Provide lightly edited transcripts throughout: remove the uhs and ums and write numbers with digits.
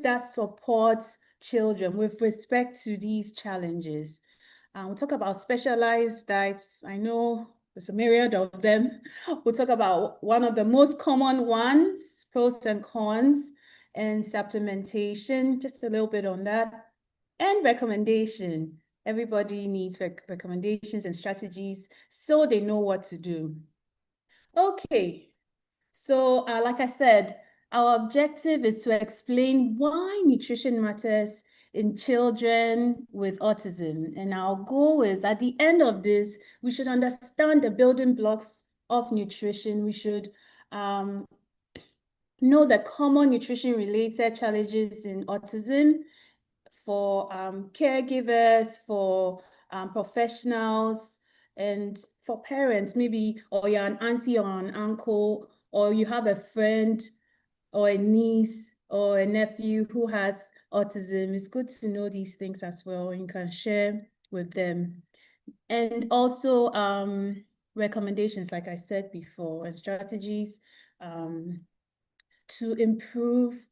programs that support children with respect to these challenges. We'll talk about specialized diets. I know there's a myriad of them. We'll talk about one of the most common ones, pros and cons, and supplementation, just a little bit on that, and recommendation. Everybody needs recommendations and strategies so they know what to do. Okay, so like I said, our objective is to explain why nutrition matters in children with autism. And our goal is, at the end of this, we should understand the building blocks of nutrition. We should know the common nutrition-related challenges in autism for caregivers, for professionals, and for parents, maybe, or you're an auntie or an uncle, or you have a friend or a niece or a nephew who has autism. It's good to know these things as well. You can share with them. And also recommendations, like I said before, and strategies to improve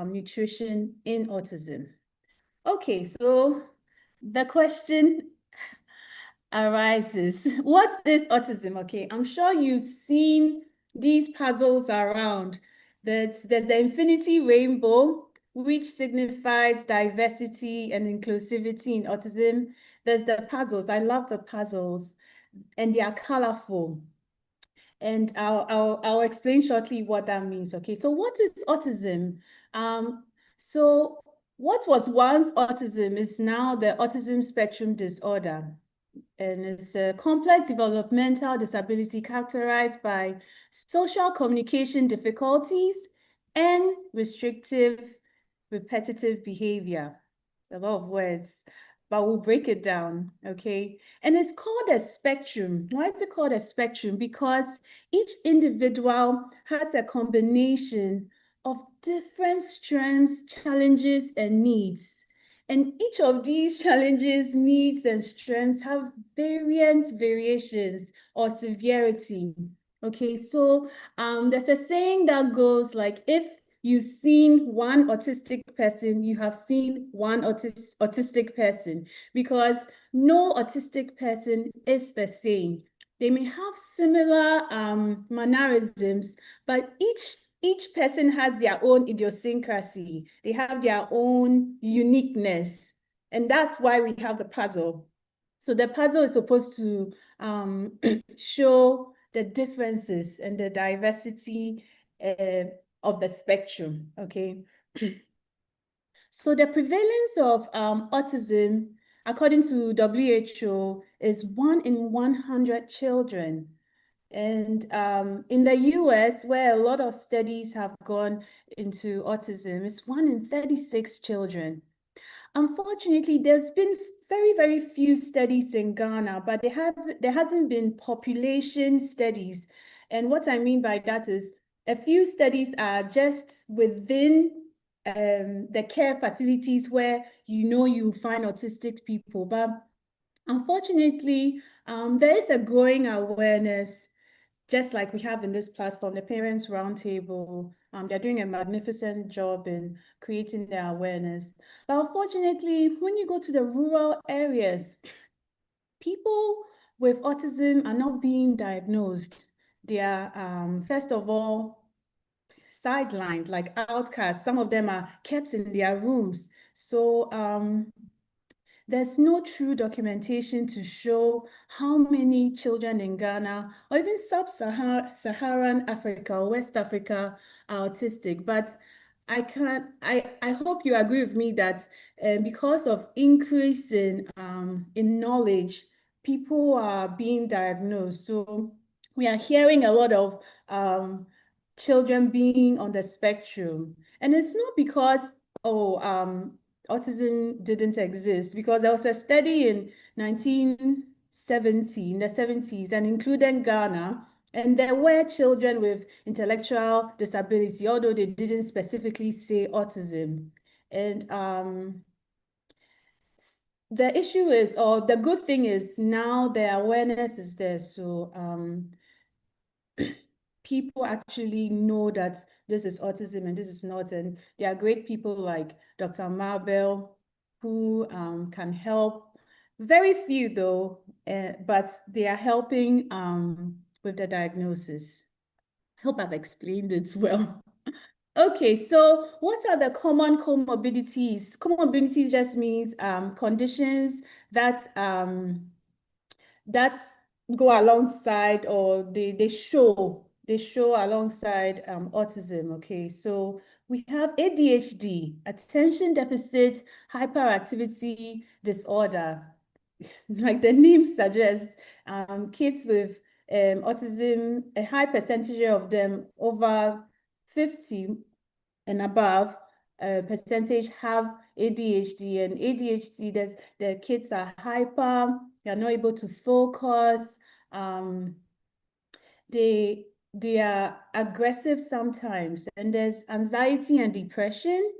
nutrition in autism. Okay, so the question arises, what is autism? Okay, I'm sure you've seen these puzzles around. There's the infinity rainbow, which signifies diversity and inclusivity in autism. There's the puzzles. I love the puzzles, and they are colorful. And I'll explain shortly what that means. Okay, so what is autism? So what was once autism is now the autism spectrum disorder. And it's a complex developmental disability characterized by social communication difficulties and restrictive repetitive behavior. A lot of words, but we'll break it down, okay? And it's called a spectrum. Why is it called a spectrum? Because each individual has a combination of different strengths, challenges, and needs. And each of these challenges, needs, and strengths have variations or severity. Okay, so there's a saying that goes like, if you've seen one autistic person, you have seen one autistic person, because no autistic person is the same. They may have similar mannerisms, but each person has their own idiosyncrasy. They have their own uniqueness. And that's why we have the puzzle. So the puzzle is supposed to show the differences and the diversity of the spectrum, okay? So the prevalence of autism, according to WHO, is 1 in 100 children. And in the US, where a lot of studies have gone into autism, it's 1 in 36 children. Unfortunately, there's been very few studies in Ghana, but there hasn't been population studies. And what I mean by that is a few studies are just within the care facilities where you find autistic people. But unfortunately, there is a growing awareness, just like we have in this platform, the Parents Roundtable. They're doing a magnificent job in creating their awareness. But unfortunately, when you go to the rural areas, people with autism are not being diagnosed. They are, first of all, sidelined, like outcasts. Some of them are kept in their rooms. So there's no true documentation to show how many children in Ghana or even sub-Saharan Africa or West Africa are autistic. But I hope you agree with me that because of increase in knowledge, people are being diagnosed. So we are hearing a lot of children being on the spectrum. And it's not because, autism didn't exist, because there was a study in 1970, in the 70s, and including Ghana, and there were children with intellectual disability, although they didn't specifically say autism. And the issue is, or the good thing is, now the awareness is there. So people actually know that this is autism and this is not. And there are great people like Dr. Marbell who can help. Very few though, but they are helping with the diagnosis. I hope I've explained it well. Okay, so what are the common comorbidities? Comorbidities just means conditions that that go alongside, or they show alongside autism. Okay, so we have ADHD, attention deficit hyperactivity disorder. Like the name suggests, kids with autism, a high percentage of them, over 50 and above percentage, have ADHD. And ADHD, the kids are hyper, they're not able to focus, they are aggressive sometimes, and there's anxiety and depression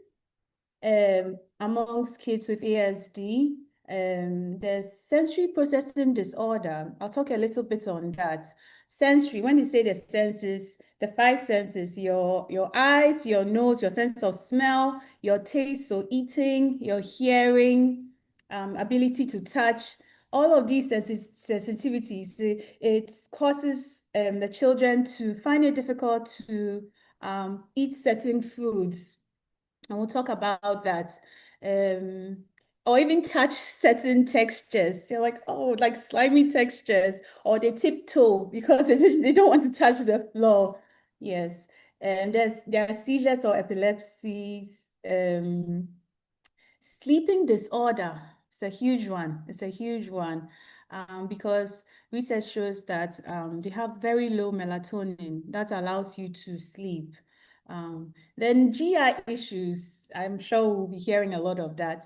amongst kids with ASD. There's sensory processing disorder. I'll talk a little bit on that. Sensory, when you say the senses, the five senses, your eyes, your nose, your sense of smell, your taste, so eating, your hearing, ability to touch, all of these sensitivities, it causes the children to find it difficult to eat certain foods. And we'll talk about that. Or even touch certain textures. They're like, oh, like slimy textures, or they tiptoe because they don't want to touch the floor. Yes. And there are seizures or epilepsies. Sleeping disorder. It's a huge one. It's a huge one. Because research shows that they have very low melatonin that allows you to sleep. Then GI issues, I'm sure we'll be hearing a lot of that.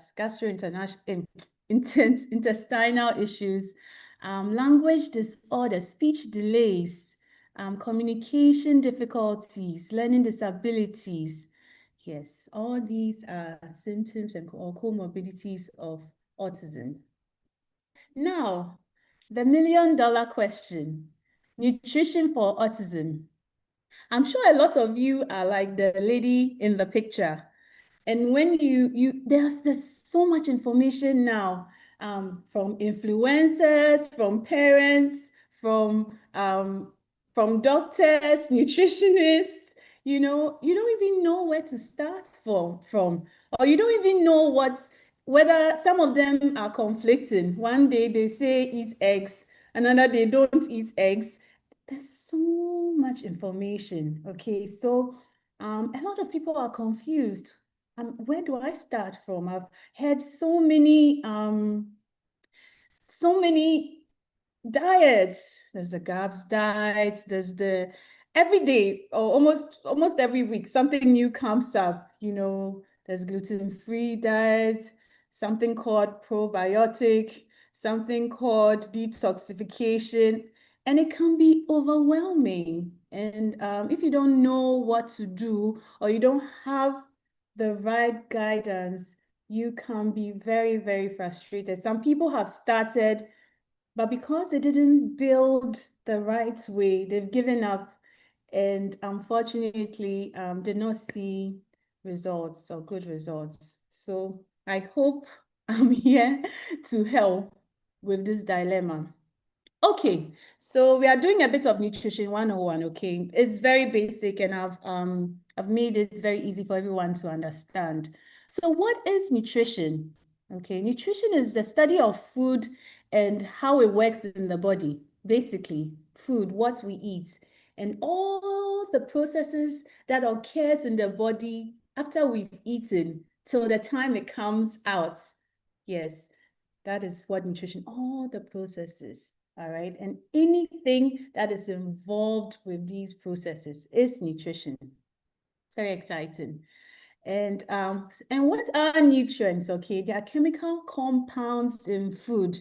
Intestinal issues, language disorder, speech delays, communication difficulties, learning disabilities. Yes, all these are symptoms or comorbidities of autism. Now, the $1,000,000 question, nutrition for autism. I'm sure a lot of you are like the lady in the picture. And when there's so much information now, from influencers, from parents, from doctors, nutritionists. You don't even know where to start from, or you don't even know whether some of them are conflicting. One day they say eat eggs, another day don't eat eggs. There's so much information. Okay, so a lot of people are confused. Where do I start from? I've heard so many diets. There's the GAPS diet, there's the every day or almost every week something new comes up. There's gluten-free diet, something called probiotic, something called detoxification, and it can be overwhelming. And if you don't know what to do, or you don't have the right guidance, you can be very, very frustrated. Some people have started, but because they didn't build the right way, they've given up, and unfortunately did not see results or good results. So I hope I'm here to help with this dilemma. Okay, so we are doing a bit of nutrition 101, okay? It's very basic, and I've made it very easy for everyone to understand. So what is nutrition? Okay, nutrition is the study of food and how it works in the body. Basically, food, what we eat, and all the processes that occurs in the body after we've eaten till the time it comes out. Yes, that is what nutrition, all the processes. All right. And anything that is involved with these processes is nutrition. Very exciting. And what are nutrients? Okay, they are chemical compounds in food.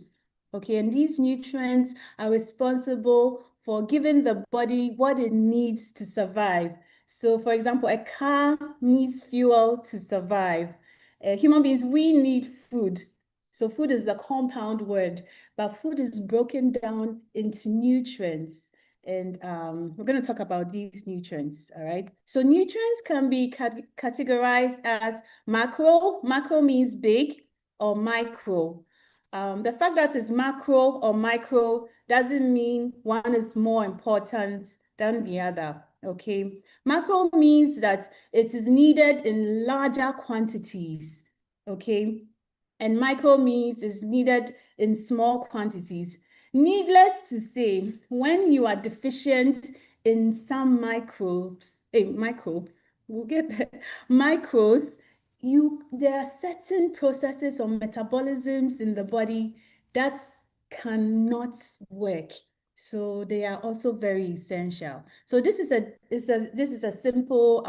Okay, and these nutrients are responsible for giving the body what it needs to survive. So, for example, a car needs fuel to survive. Human beings, we need food. So food is the compound word, but food is broken down into nutrients. And we're going to talk about these nutrients, all right? So nutrients can be categorized as macro. Macro means big, or micro. The fact that it's macro or micro doesn't mean one is more important than the other, okay? Macro means that it is needed in larger quantities, okay? And micro means it's needed in small quantities. Needless to say, when you are deficient in some we'll get there, micros, there are certain processes or metabolisms in the body that cannot work. So they are also very essential. So this is a simple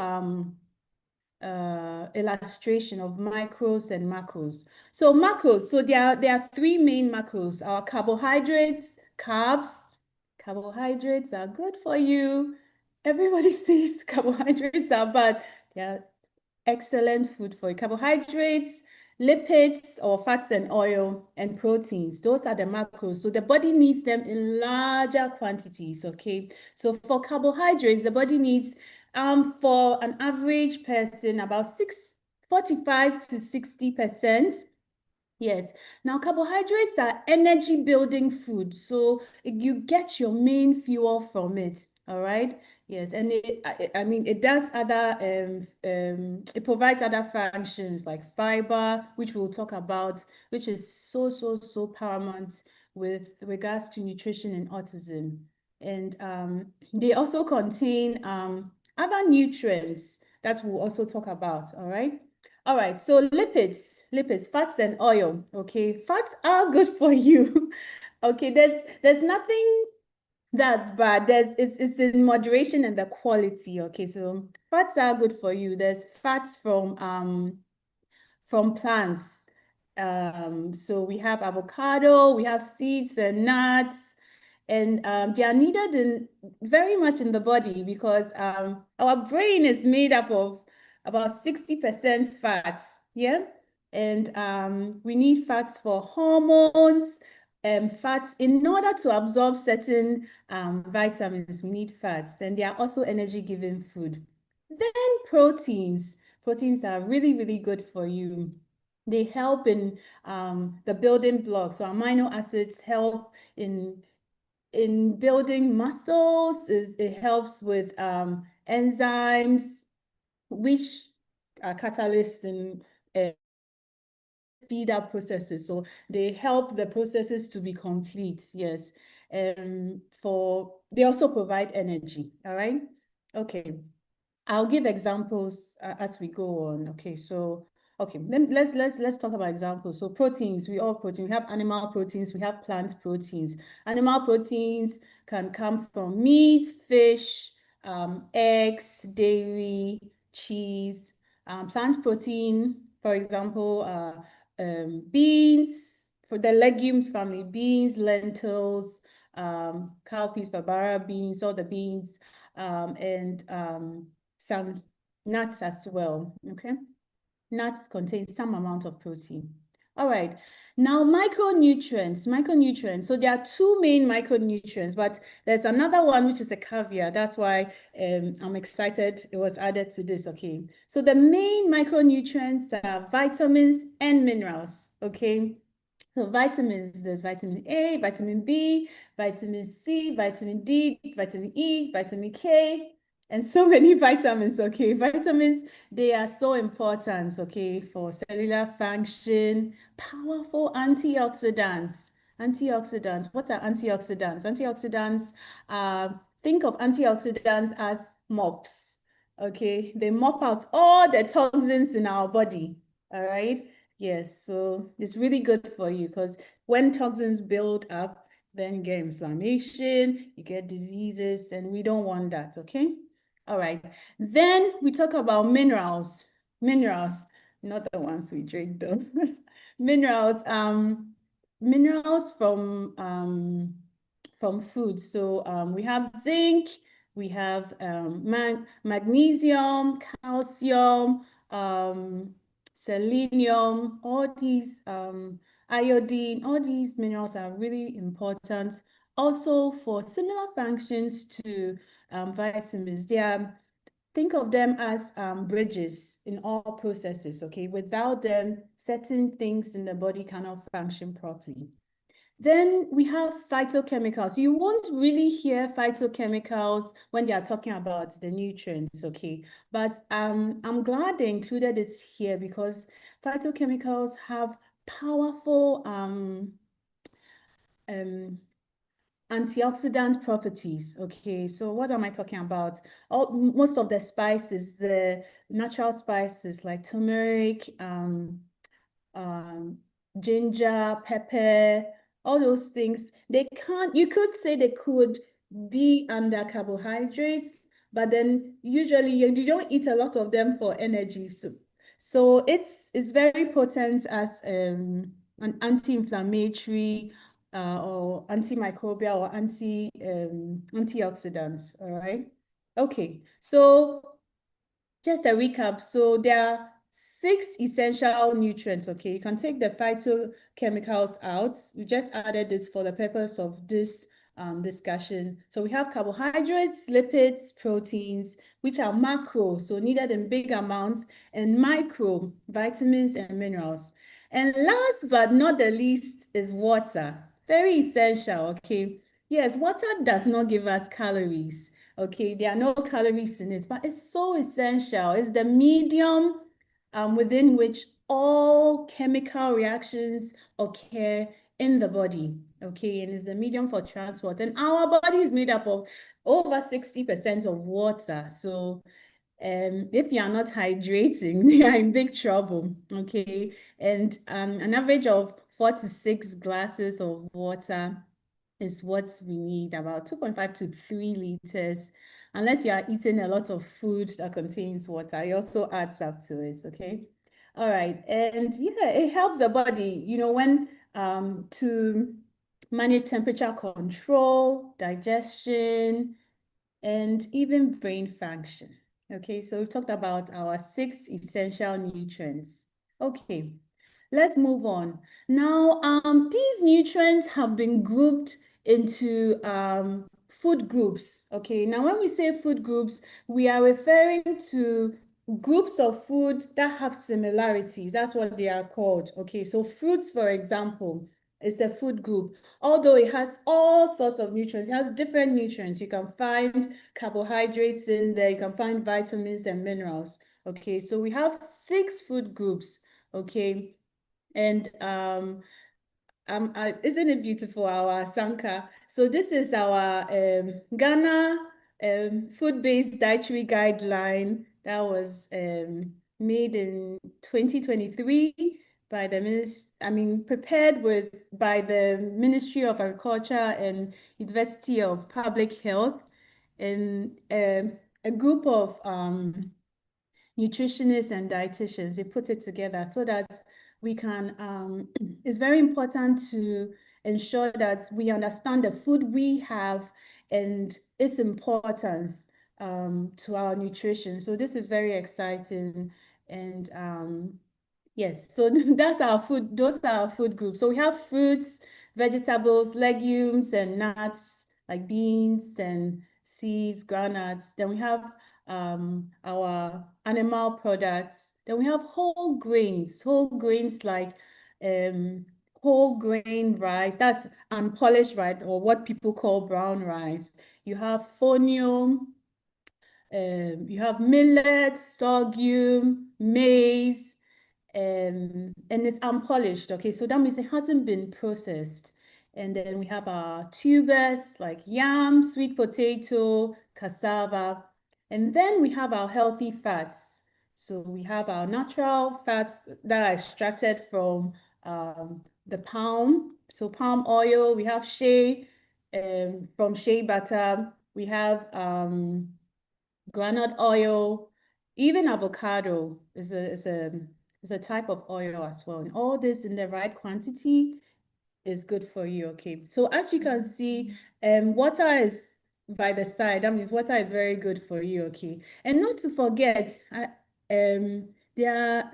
illustration of micros and macros. So macros, so there are three main macros: our carbohydrates, carbs. Carbohydrates are good for you. Everybody says carbohydrates are bad. They are excellent food for you. Carbohydrates, lipids or fats and oil, and proteins. Those are the macros. So the body needs them in larger quantities, okay? So for carbohydrates, the body needs, for an average person, about 45 to 60%. Yes. Now, carbohydrates are energy building food. So you get your main fuel from it. All right. Yes. And I mean, it does other, it provides other functions like fiber, which we'll talk about, which is so paramount with regards to nutrition and autism. And they also contain other nutrients that we'll also talk about. All right. All right, so lipids, fats and oil. Okay, fats are good for you. Okay, there's nothing that's bad. It's in moderation and the quality. Okay, so fats are good for you. There's fats from plants. So we have avocado, we have seeds and nuts, and they are needed very much in the body because our brain is made up of about 60% fats, yeah? And we need fats for hormones, fats in order to absorb certain vitamins. We need fats, and they are also energy-giving food. Then proteins. Proteins are really good for you. They help in the building blocks. So amino acids help in building muscles. It helps with enzymes, which are catalysts in speed up processes. So they help the processes to be complete. Yes. They also provide energy. All right. Okay. I'll give examples as we go on. Okay, so let's talk about examples. So proteins, we have animal proteins, we have plant proteins. Animal proteins can come from meat, fish, eggs, dairy, cheese. Plant protein, for example, beans, for the legumes family, beans, lentils, cowpeas, barbara beans, all the beans, and some nuts as well, okay? Nuts contain some amount of protein. All right, now micronutrients. So there are two main micronutrients, but there's another one which is a caveat. That's why I'm excited it was added to this, okay? So the main micronutrients are vitamins and minerals, okay? So vitamins, there's vitamin A, vitamin B, vitamin C, vitamin D, vitamin E, vitamin K, and so many vitamins, okay? Vitamins, they are so important, okay, for cellular function, powerful antioxidants. Antioxidants, what are antioxidants? Antioxidants, think of antioxidants as mops, okay? They mop out all the toxins in our body, all right? Yes, so it's really good for you because when toxins build up, then you get inflammation, you get diseases, and we don't want that, okay? All right. Then we talk about minerals. Minerals, not the ones we drink though. Minerals, minerals from food. So we have zinc, we have magnesium, calcium, selenium, all these iodine, all these minerals are really important also for similar functions to vitamins. They are, think of them as bridges in all processes, okay? Without them, certain things in the body cannot function properly. Then we have phytochemicals. You won't really hear phytochemicals when they are talking about the nutrients, okay? But I'm glad they included it here because phytochemicals have powerful um, antioxidant properties. Okay, so what am I talking about? Most of the spices, the natural spices like turmeric, um, ginger, pepper, all those things, they can't, you could say they could be under carbohydrates, but then usually you don't eat a lot of them for energy. So it's very potent as an anti-inflammatory or antimicrobial or antioxidants, all right? Okay, so just a recap. So there are 6 essential nutrients, okay? You can take the phytochemicals out. We just added this for the purpose of this discussion. So we have carbohydrates, lipids, proteins, which are macro, so needed in big amounts, and micro, vitamins and minerals. And last but not the least is water. Very essential, okay? Yes, water does not give us calories. Okay, there are no calories in it, but it's so essential. It's the medium within which all chemical reactions occur in the body. Okay, and it's the medium for transport. And our body is made up of over 60% of water. So if you are not hydrating, you are in big trouble. Okay, and an average of 4 to 6 glasses of water is what we need, about 2.5 to 3 liters, unless you are eating a lot of food that contains water. It also adds up to it, okay? All right, and yeah, it helps the body, when to manage temperature control, digestion, and even brain function. Okay, so we talked about our 6 essential nutrients. Okay, let's move on. Now, these nutrients have been grouped into food groups. Okay, now when we say food groups, we are referring to groups of food that have similarities. That's what they are called. Okay, so fruits, for example, is a food group. Although it has all sorts of nutrients, it has different nutrients. You can find carbohydrates in there, you can find vitamins and minerals. Okay, so we have 6 food groups. Okay, and isn't it beautiful, our Sanka? So this is our Ghana food-based dietary guideline that was made in 2023 by the prepared by the Ministry of Agriculture and University of Public Health, and a group of nutritionists and dietitians. They put it together so that we can, it's very important to ensure that we understand the food we have and its importance to our nutrition. So this is very exciting. And yes, so that's our food, those are our food groups. So we have fruits, vegetables, legumes, and nuts like beans and seeds, groundnuts. Then we have our animal products. Then we have whole grains like whole grain rice, that's unpolished rice, or what people call brown rice. You have fonio, you have millet, sorghum, maize, and it's unpolished. Okay, so that means it hasn't been processed. And then we have our tubers like yam, sweet potato, cassava, and then we have our healthy fats. So we have our natural fats that are extracted from the palm. So palm oil, we have shea from shea butter, we have groundnut oil, even avocado is a type of oil as well. And all this in the right quantity is good for you. Okay. So as you can see, water is by the side. That means water is very good for you. Okay. And not to forget, there are,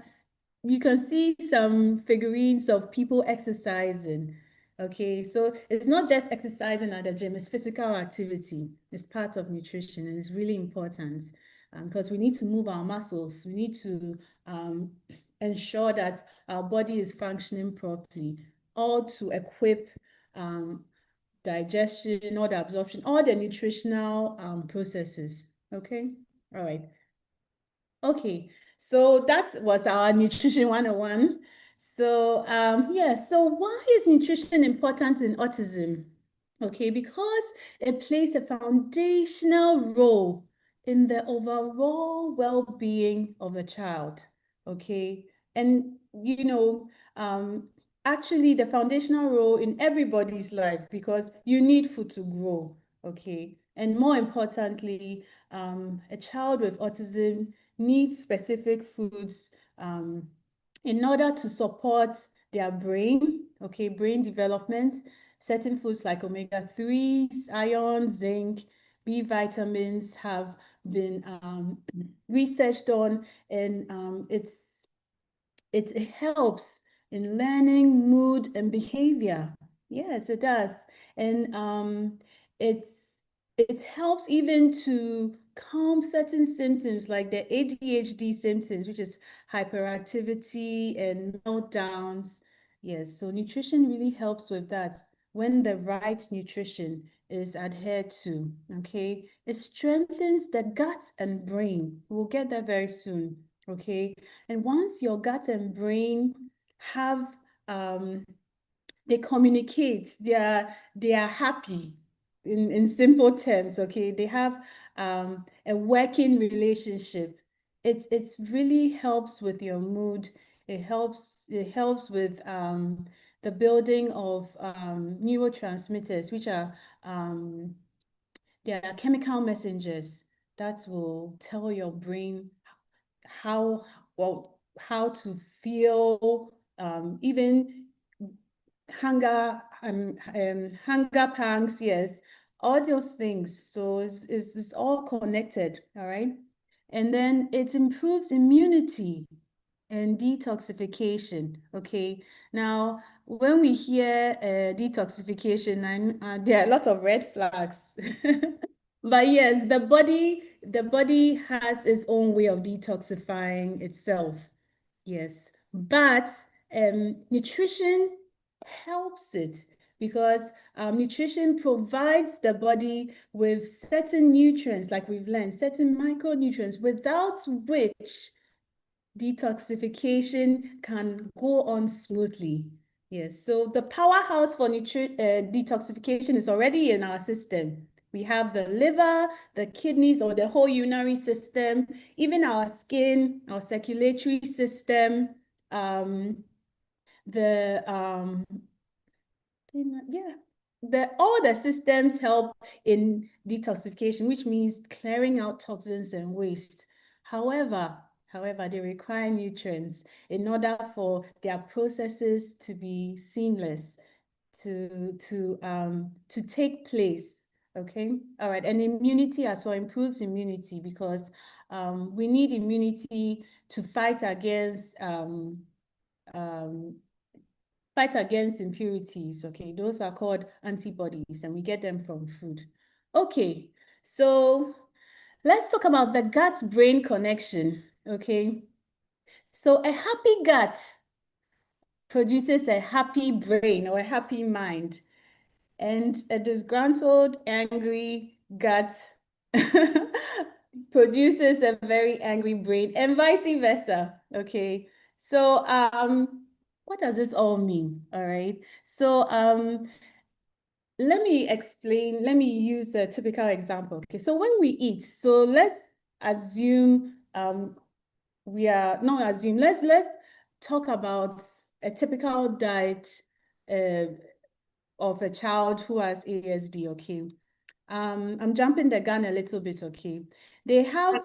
you can see some figurines of people exercising. Okay, so it's not just exercising at the gym, it's physical activity. It's part of nutrition and it's really important because we need to move our muscles. We need to ensure that our body is functioning properly, all to equip um, digestion, all the absorption, all the nutritional processes. Okay, all right. Okay, so that was our nutrition 101. So yeah, so why is nutrition important in autism? Okay, because it plays a foundational role in the overall well-being of a child. Okay, and actually the foundational role in everybody's life because you need food to grow. Okay, and more importantly, a child with autism need specific foods in order to support their brain, okay, brain development. Certain foods like omega-3s, iron, zinc, B vitamins have been researched on, and it helps in learning, mood, and behavior. Yes, it does. And it's it helps even to calm certain symptoms like the ADHD symptoms, which is hyperactivity and meltdowns. Yes, so nutrition really helps with that when the right nutrition is adhered to. Okay, it strengthens the gut and brain. We'll get there very soon. Okay, and once your gut and brain have they communicate, they are happy in simple terms, okay? They have a working relationship. It's really helps with your mood. It helps with the building of neurotransmitters, which are they are chemical messengers that will tell your brain how how to feel, even hunger pangs, yes, all those things. So it's all connected, all right? And then it improves immunity and detoxification. Okay, now when we hear detoxification, there are a lot of red flags. But yes, the body has its own way of detoxifying itself. Yes, but nutrition helps it because nutrition provides the body with certain nutrients, like we've learned, certain micronutrients, without which detoxification can go on smoothly. Yes, so the powerhouse for detoxification is already in our system. We have the liver, the kidneys, or the whole urinary system, even our skin, our circulatory system, the yeah, all the systems help in detoxification, which means clearing out toxins and waste. However, they require nutrients in order for their processes to be seamless, to take place. Okay, all right, and immunity as well improves immunity because we need immunity to um, fight against impurities. Okay, those are called antibodies, and we get them from food. Okay, so let's talk about the gut-brain connection. Okay, so a happy gut produces a happy brain or a happy mind, and a disgruntled, angry gut produces a very angry brain, and vice versa. Okay, so what does this all mean? All right, so let me explain. Let me use a typical example. Okay, so when we eat, so let's assume we are not assume. Let's talk about a typical diet uh, of a child who has ASD. Okay, I'm jumping the gun a little bit. Okay, they have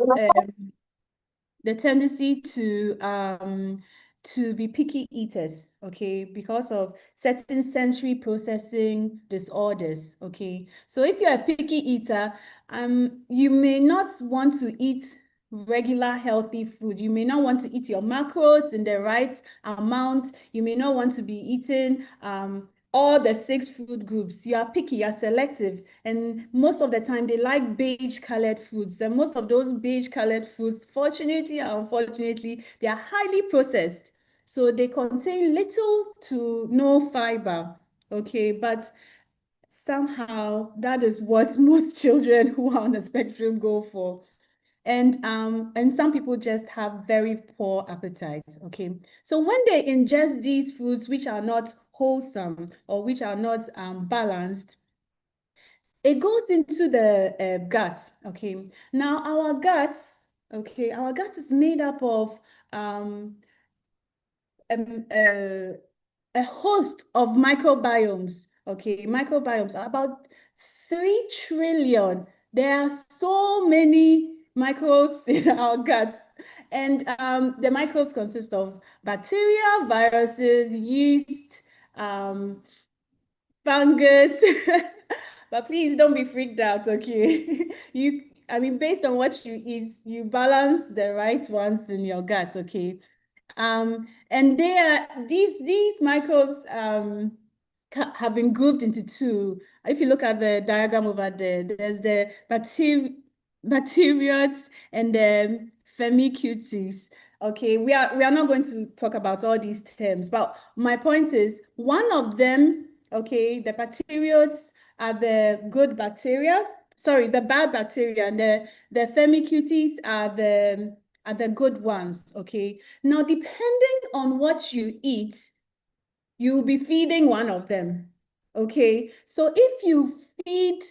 the tendency to be picky eaters, okay, because of certain sensory processing disorders, okay. So if you're a picky eater, you may not want to eat regular healthy food. You may not want to eat your macros in the right amount. You may not want to be eating all the six food groups. You are picky, you're selective, and most of the time they like beige colored foods. And most of those beige colored foods, fortunately or unfortunately, they are highly processed. So they contain little to no fiber. Okay, but somehow that is what most children who are on the spectrum go for. And some people just have very poor appetite. Okay, so when they ingest these foods which are not wholesome or which are not balanced, it goes into the gut. Okay, now our gut, okay, our gut is made up of um, um, uh, a host of microbiomes. Okay, microbiomes are about 3 trillion. There are so many microbes in our gut. And the microbes consist of bacteria, viruses, yeast, um, fungus. But please don't be freaked out, okay? I mean, based on what you eat, you balance the right ones in your gut, okay? And they are these microbes have been grouped into two. If you look at the diagram over there, there's the bacteriotes and the firmicutes. Okay, we are not going to talk about all these terms, but my point is one of them, okay, the bacteriotes are the good bacteria, sorry, the bad bacteria, and the firmicutes are the good ones, okay? Now, depending on what you eat, you'll be feeding one of them, okay? So if you feed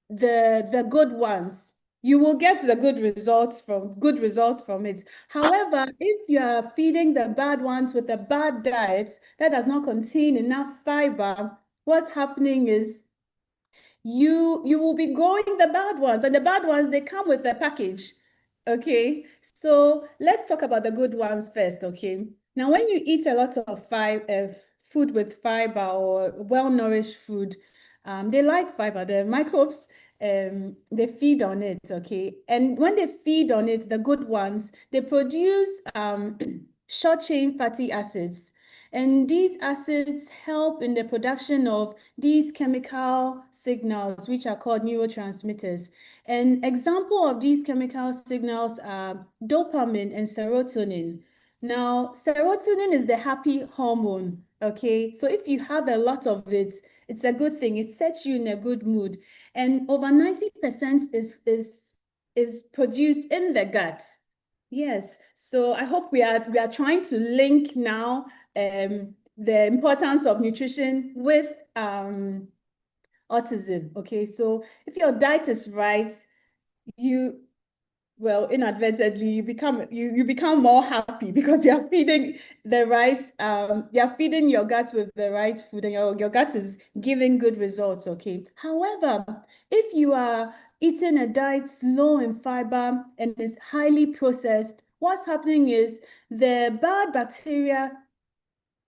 the good ones, you will get the good results from it. However, if you are feeding the bad ones with a bad diet that does not contain enough fiber, what's happening is you will be growing the bad ones, and the bad ones, they come with a package. Okay, so let's talk about the good ones first. Okay, now when you eat a lot of food with fiber or well-nourished food, they like fiber. The microbes, they feed on it. Okay, and when they feed on it, the good ones, they produce short-chain fatty acids. And these acids help in the production of these chemical signals, which are called neurotransmitters. An example of these chemical signals are dopamine and serotonin. Now, serotonin is the happy hormone, okay? So if you have a lot of it, it's a good thing. It sets you in a good mood. And over 90% is produced in the gut. Yes, so I hope we are trying to link now the importance of nutrition with autism. Okay, so if your diet is right, you well, inadvertently, you become more happy because you're feeding the right you're feeding your gut with the right food, and your gut is giving good results. Okay. However, if you are eating a diet low in fiber and is highly processed, what's happening is the bad bacteria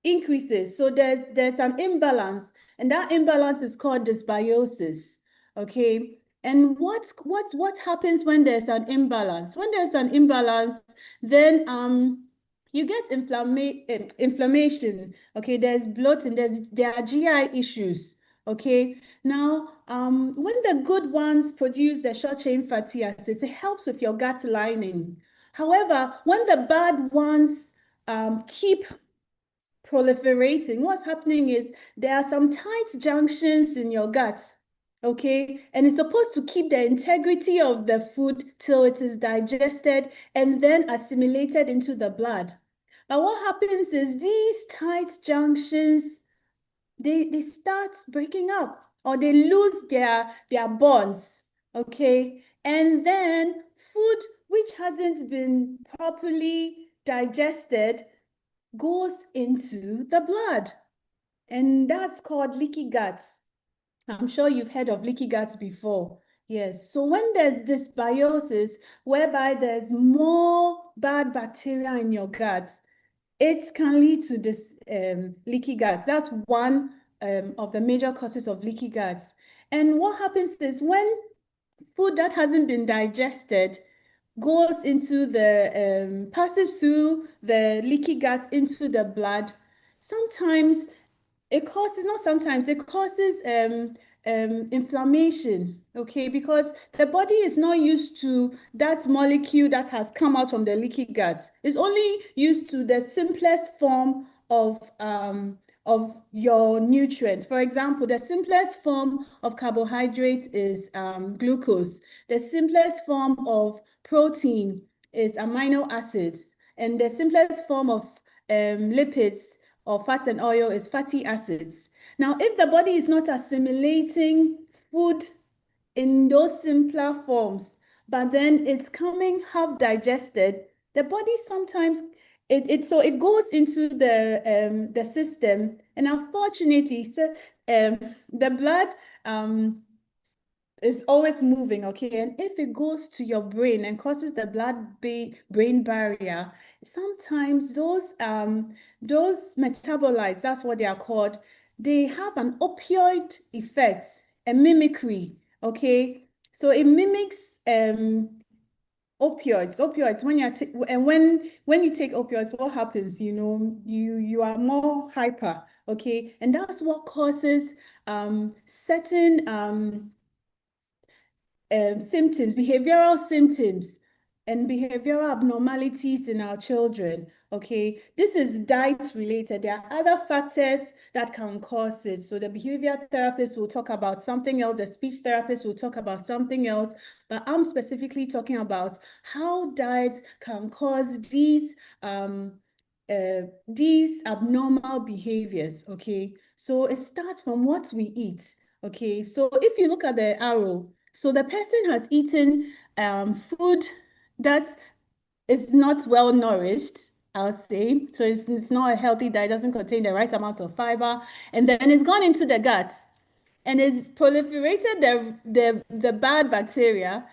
increases. So there's an imbalance, and that imbalance is called dysbiosis. Okay. And what happens when there's an imbalance? When there's an imbalance, then you get inflammation. Okay, there's bloating, there are GI issues. Okay, now when the good ones produce the short chain fatty acids, it helps with your gut lining. However, when the bad ones keep proliferating, what's happening is there are some tight junctions in your gut, okay? And it's supposed to keep the integrity of the food till it is digested and then assimilated into the blood. But what happens is these tight junctions, they start breaking up, or they lose their bonds, okay? And then food which hasn't been properly digested goes into the blood. And that's called leaky gut. I'm sure you've heard of leaky gut before. Yes. So when there's dysbiosis, whereby there's more bad bacteria in your gut, it can lead to this leaky gut. That's one of the major causes of leaky gut. And what happens is when food that hasn't been digested goes into passes through the leaky gut into the blood, sometimes It causes, not sometimes, it causes inflammation, okay, because the body is not used to that molecule that has come out from the leaky gut. It's only used to the simplest form of your nutrients. For example, the simplest form of carbohydrate is glucose. The simplest form of protein is amino acids. And the simplest form of lipids or fats and oil is fatty acids. Now, if the body is not assimilating food in those simpler forms, but then it's coming half digested, the body sometimes so it goes into the system, and unfortunately, so the blood is always moving, okay? And if it goes to your brain and crosses the blood-brain barrier, sometimes those metabolites, that's what they are called, they have an opioid effect, a mimicry, okay? So it mimics opioids when you're and when you take opioids, what happens? You are more hyper, okay? And that's what causes certain symptoms, behavioral symptoms, and behavioral abnormalities in our children. Okay, this is diet related. There are other factors that can cause it. So the behavior therapist will talk about something else, the speech therapist will talk about something else, but I'm specifically talking about how diet can cause these abnormal behaviors. Okay, so it starts from what we eat. Okay, so if you look at the arrow, so the person has eaten food that is not well nourished, I'll say. So it's not a healthy diet, doesn't contain the right amount of fiber, and then it's gone into the gut and it's proliferated the bad bacteria.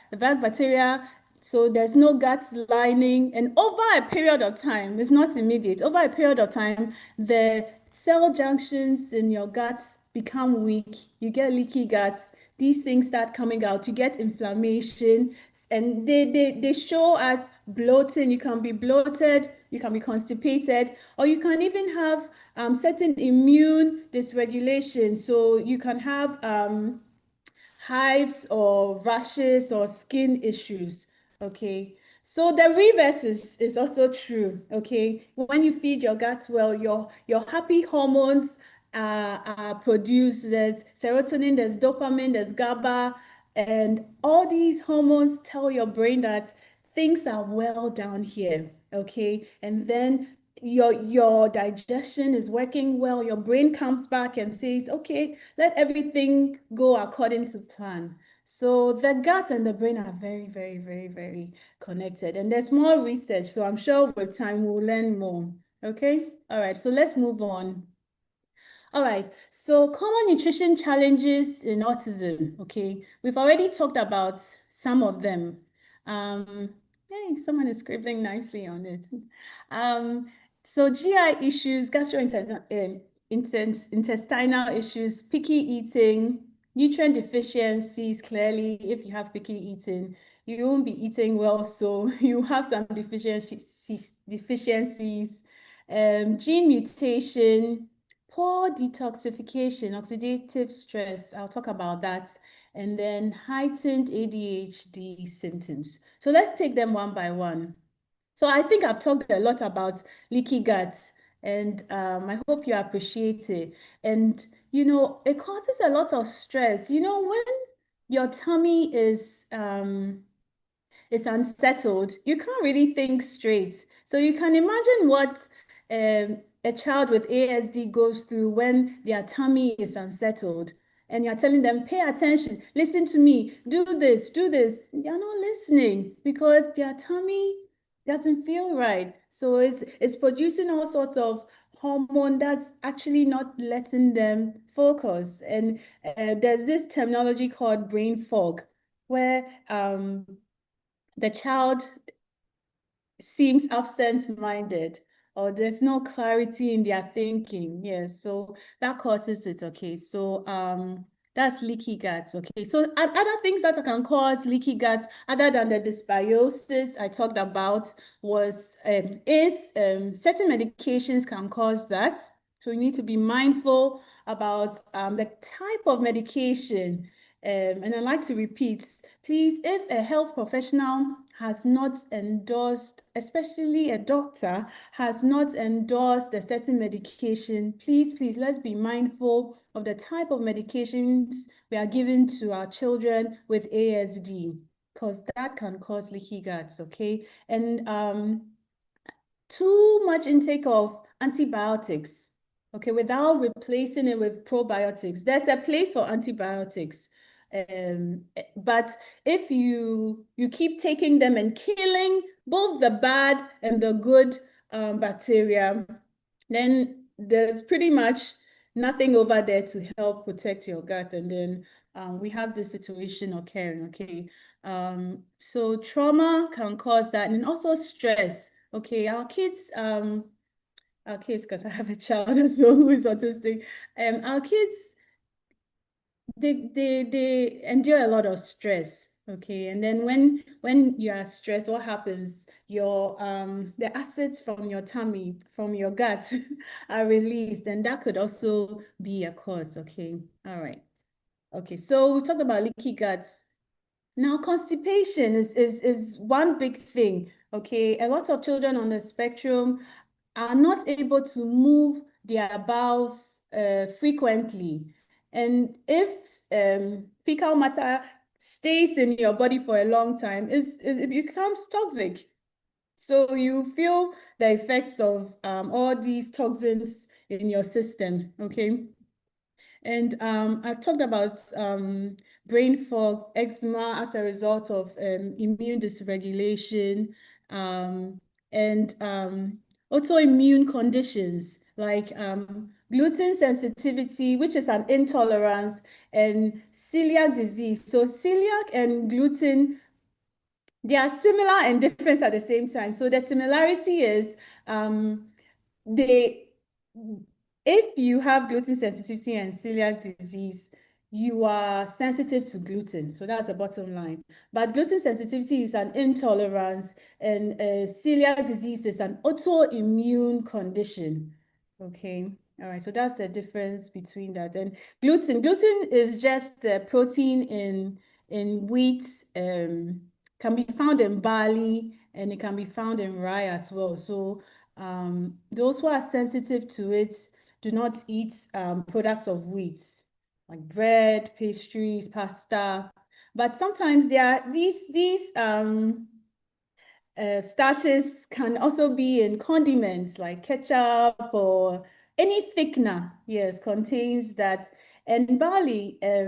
So there's no gut lining, and over a period of time, it's not immediate. Over a period of time, the cell junctions in your gut become weak. You get leaky guts. These things start coming out. You get inflammation, and they show as bloating. You can be bloated, you can be constipated, or you can even have certain immune dysregulation. So you can have hives or rashes or skin issues. Okay. So the reverse is also true. Okay. When you feed your gut well, your happy hormones are produced. There's serotonin, there's dopamine, there's GABA, and all these hormones tell your brain that things are well down here. Okay. And then your digestion is working well, your brain comes back and says, okay, let everything go according to plan. So the gut and the brain are very, very, very, very connected. And there's more research, so I'm sure with time we'll learn more. Okay, all right, so let's move on. All right, so common nutrition challenges in autism. Okay, we've already talked about some of them. Um, Hey, someone is scribbling nicely on it. Um, so GI issues, gastrointestinal issues, picky eating, nutrient deficiencies. Clearly, if you have picky eating, you won't be eating well, so you have some deficiencies, gene mutation, poor detoxification, oxidative stress. I'll talk about that. And then heightened ADHD symptoms. So let's take them one by one. So I think I've talked a lot about leaky guts, and I hope you appreciate it. And, it causes a lot of stress. When your tummy is unsettled, you can't really think straight. So you can imagine what a child with ASD goes through when their tummy is unsettled. And you're telling them, pay attention, listen to me, do this, do this. They're not listening because their tummy doesn't feel right. So it's producing all sorts of hormone that's actually not letting them focus. And there's this terminology called brain fog, where the child seems absent-minded, or there's no clarity in their thinking. Yes, so that causes it. Okay, so that's leaky guts. Okay, so other things that can cause leaky guts other than the dysbiosis I talked about was certain medications can cause that. So we need to be mindful about the type of medication. And I like to repeat, please, if a health professional has not endorsed, especially a doctor, has not endorsed a certain medication, please, let's be mindful of the type of medications we are giving to our children with ASD, because that can cause leaky guts, okay? And too much intake of antibiotics, okay, without replacing it with probiotics. There's a place for antibiotics. But if you keep taking them and killing both the bad and the good bacteria, then there's pretty much nothing over there to help protect your gut. And then we have this situation occurring, okay? So trauma can cause that, and also stress. Okay, because I have a child also who is autistic, our kids, they endure a lot of stress. Okay, and then when you are stressed, what happens? Your the acids from your tummy, from your gut, are released, and that could also be a cause. Okay, all right. Okay, so we talked about leaky guts. Now, constipation is one big thing. Okay, a lot of children on the spectrum are not able to move their bowels frequently. And if fecal matter stays in your body for a long time, it becomes toxic. So you feel the effects of all these toxins in your system, okay? And I talked about brain fog, eczema as a result of immune dysregulation, and autoimmune conditions like gluten sensitivity, which is an intolerance, and celiac disease. So celiac and gluten, they are similar and different at the same time. So the similarity is they if you have gluten sensitivity and celiac disease, you are sensitive to gluten. So that's the bottom line. But gluten sensitivity is an intolerance, and celiac disease is an autoimmune condition. Okay. All right. So that's the difference between that. And gluten is just the protein in wheat, can be found in barley, and it can be found in rye as well. So those who are sensitive to it do not eat products of wheat, like bread, pastries, pasta. But sometimes there are these starches can also be in condiments like ketchup or any thickener. Yes, contains that. And barley, I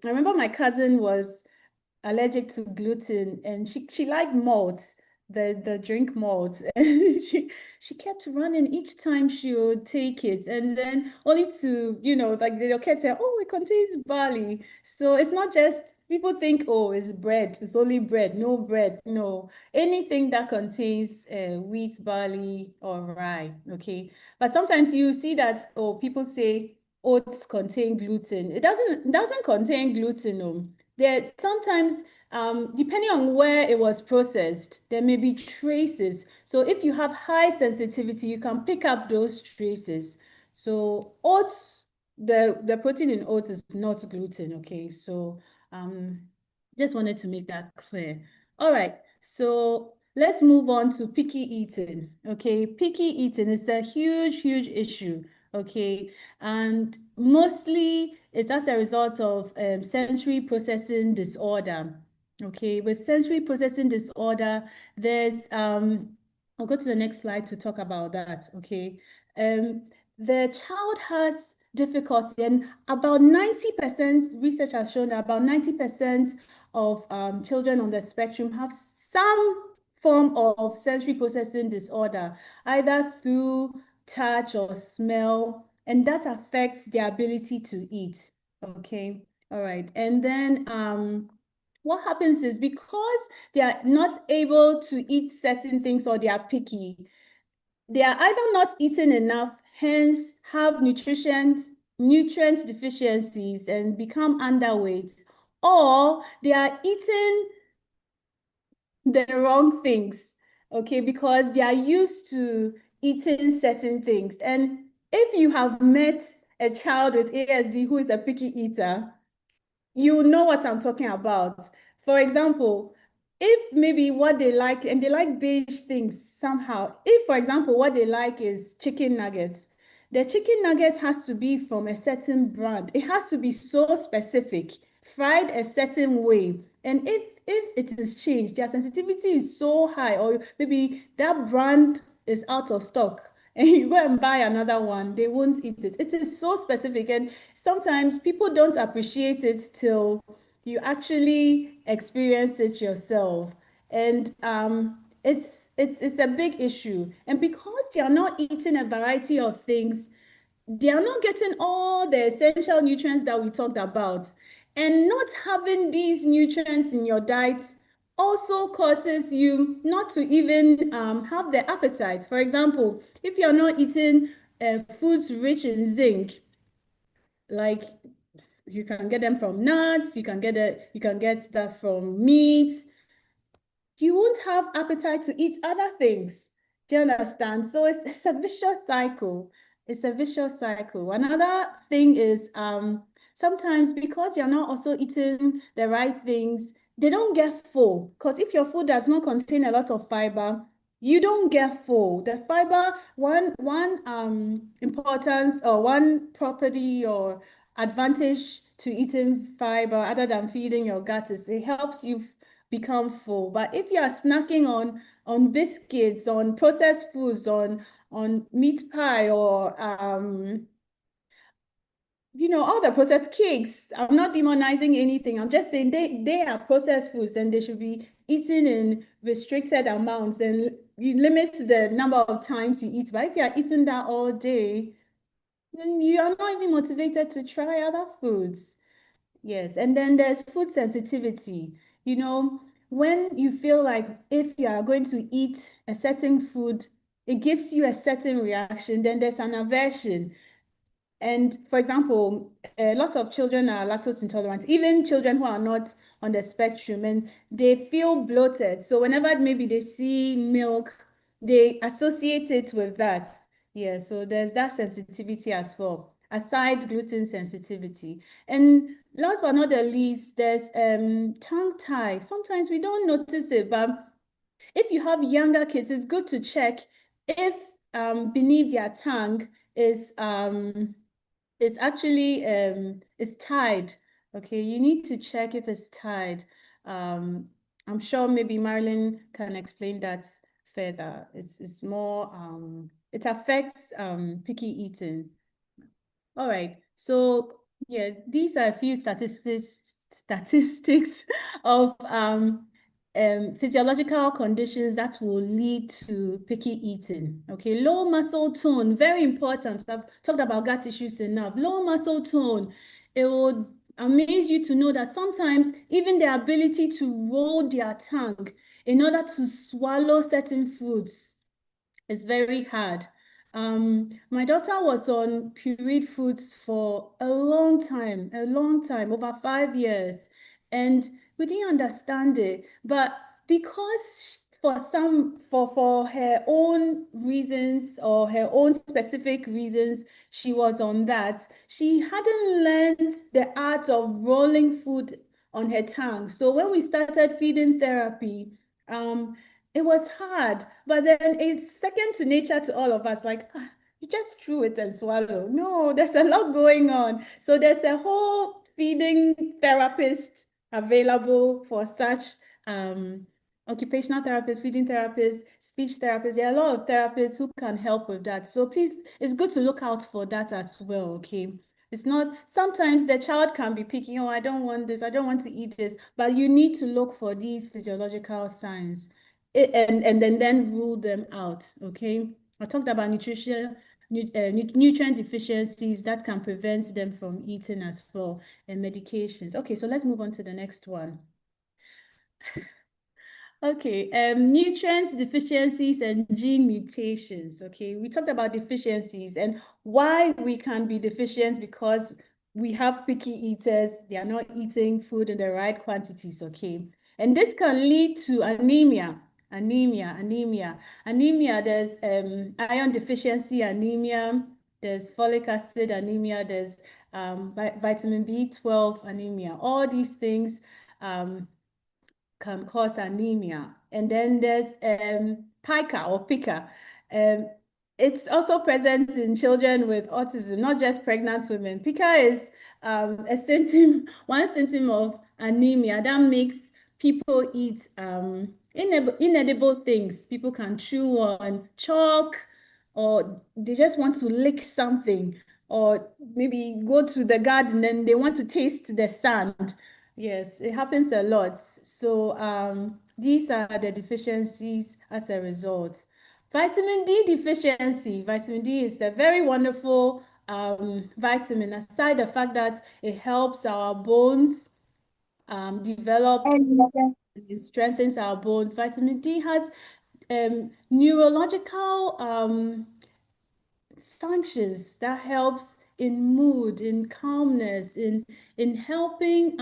remember my cousin was allergic to gluten, and she liked malt, the drink malt, and she kept running each time she would take it, and then only to, like the doctor said, oh, it contains barley. So it's not just, people think, oh, it's bread, it's only bread. No, bread, no, anything that contains wheat, barley, or rye. Okay, but sometimes you see that, oh, people say oats contain gluten. It doesn't contain gluten. No, there sometimes, depending on where it was processed, there may be traces. So if you have high sensitivity, you can pick up those traces. So oats, the protein in oats is not gluten, okay? So just wanted to make that clear. All right, so let's move on to picky eating, okay? Picky eating is a huge issue, okay? And mostly it's as a result of sensory processing disorder. Okay, with sensory processing disorder, there's I'll go to the next slide to talk about that. Okay. The child has difficulty, and about 90%, research has shown that about 90% of children on the spectrum have some form of sensory processing disorder, either through touch or smell, and that affects their ability to eat. Okay. All right. And then what happens is, because they are not able to eat certain things, or they are picky, they are either not eating enough, hence have nutrient deficiencies and become underweight, or they are eating the wrong things, okay, because they are used to eating certain things. And If you have met a child with ASD who is a picky eater, you know what I'm talking about. For example, if maybe what they like, and they like beige things somehow, if, for example, what they like is chicken nuggets, the chicken nugget has to be from a certain brand. It has to be so specific, fried a certain way. And if it is changed, their sensitivity is so high, or maybe that brand is out of stock, and you go and buy another one, they won't eat it. It is so specific, and sometimes people don't appreciate it till you actually experience it yourself. And it's a big issue. And because they are not eating a variety of things, they are not getting all the essential nutrients that we talked about. And not having these nutrients in your diet also causes you not to even have the appetite. For example, if you're not eating foods rich in zinc, like you can get them from nuts, you can get that from meat, you won't have appetite to eat other things. Do you understand? So it's a vicious cycle. It's a vicious cycle. Another thing is sometimes because you're not also eating the right things, they don't get full. Because if your food does not contain a lot of fiber, you don't get full. The fiber, one importance or one property or advantage to eating fiber other than feeding your gut is it helps you become full. But if you are snacking on biscuits, on processed foods, on meat pie, or all the processed cakes, I'm not demonizing anything. I'm just saying they are processed foods and they should be eaten in restricted amounts, and you limit the number of times you eat. But if you are eating that all day, then you are not even motivated to try other foods. Yes, and then there's food sensitivity. When you feel like if you are going to eat a certain food, it gives you a certain reaction, then there's an aversion. And for example, a lot of children are lactose intolerant, even children who are not on the spectrum, and they feel bloated. So whenever maybe they see milk, they associate it with that. Yeah, so there's that sensitivity as well, aside gluten sensitivity. And last but not the least, there's tongue tie. Sometimes we don't notice it, but if you have younger kids, it's good to check if beneath their tongue is it's actually it's tied. Okay, you need to check if it's tied. Um, I'm sure maybe Marilyn can explain that further. It's more it affects picky eating. All right. So yeah, these are a few statistics of physiological conditions that will lead to picky eating. Okay, low muscle tone, very important. I've talked about gut issues enough. Low muscle tone, it will amaze you to know that sometimes even the ability to roll their tongue in order to swallow certain foods it's very hard. My daughter was on pureed foods for a long time, over 5 years, and we didn't understand it. But because for her own reasons or her own specific reasons, she was on that. She hadn't learned the art of rolling food on her tongue. So when we started feeding therapy, um, it was hard, but then it's second to nature to all of us. Like, you just chew it and swallow. No, there's a lot going on. So there's a whole feeding therapist available for such occupational therapists, feeding therapists, speech therapists. There are a lot of therapists who can help with that. So please, it's good to look out for that as well, okay? It's not, sometimes the child can be picky, oh, I don't want this, I don't want to eat this, but you need to look for these physiological signs and then rule them out. Okay, I talked about nutrient deficiencies that can prevent them from eating as well, and medications. Okay, so let's move on to the next one. Okay, nutrient deficiencies and gene mutations. Okay, we talked about deficiencies and why we can be deficient because we have picky eaters, they are not eating food in the right quantities. Okay, and this can lead to anemia. Anemia. There's iron deficiency anemia, there's folic acid anemia, there's vitamin B12 anemia. All these things can cause anemia. And then there's pica or pica. Um, it's also present in children with autism, not just pregnant women. Pica is a symptom, one symptom of anemia that makes people eat inedible things. People can chew on chalk, or they just want to lick something, or maybe go to the garden and they want to taste the sand. Yes, it happens a lot. So these are the deficiencies as a result. Vitamin D deficiency. Vitamin D is a very wonderful vitamin, aside the fact that it helps our bones develop, it strengthens our bones. Vitamin D has neurological functions that helps in mood, in calmness, in helping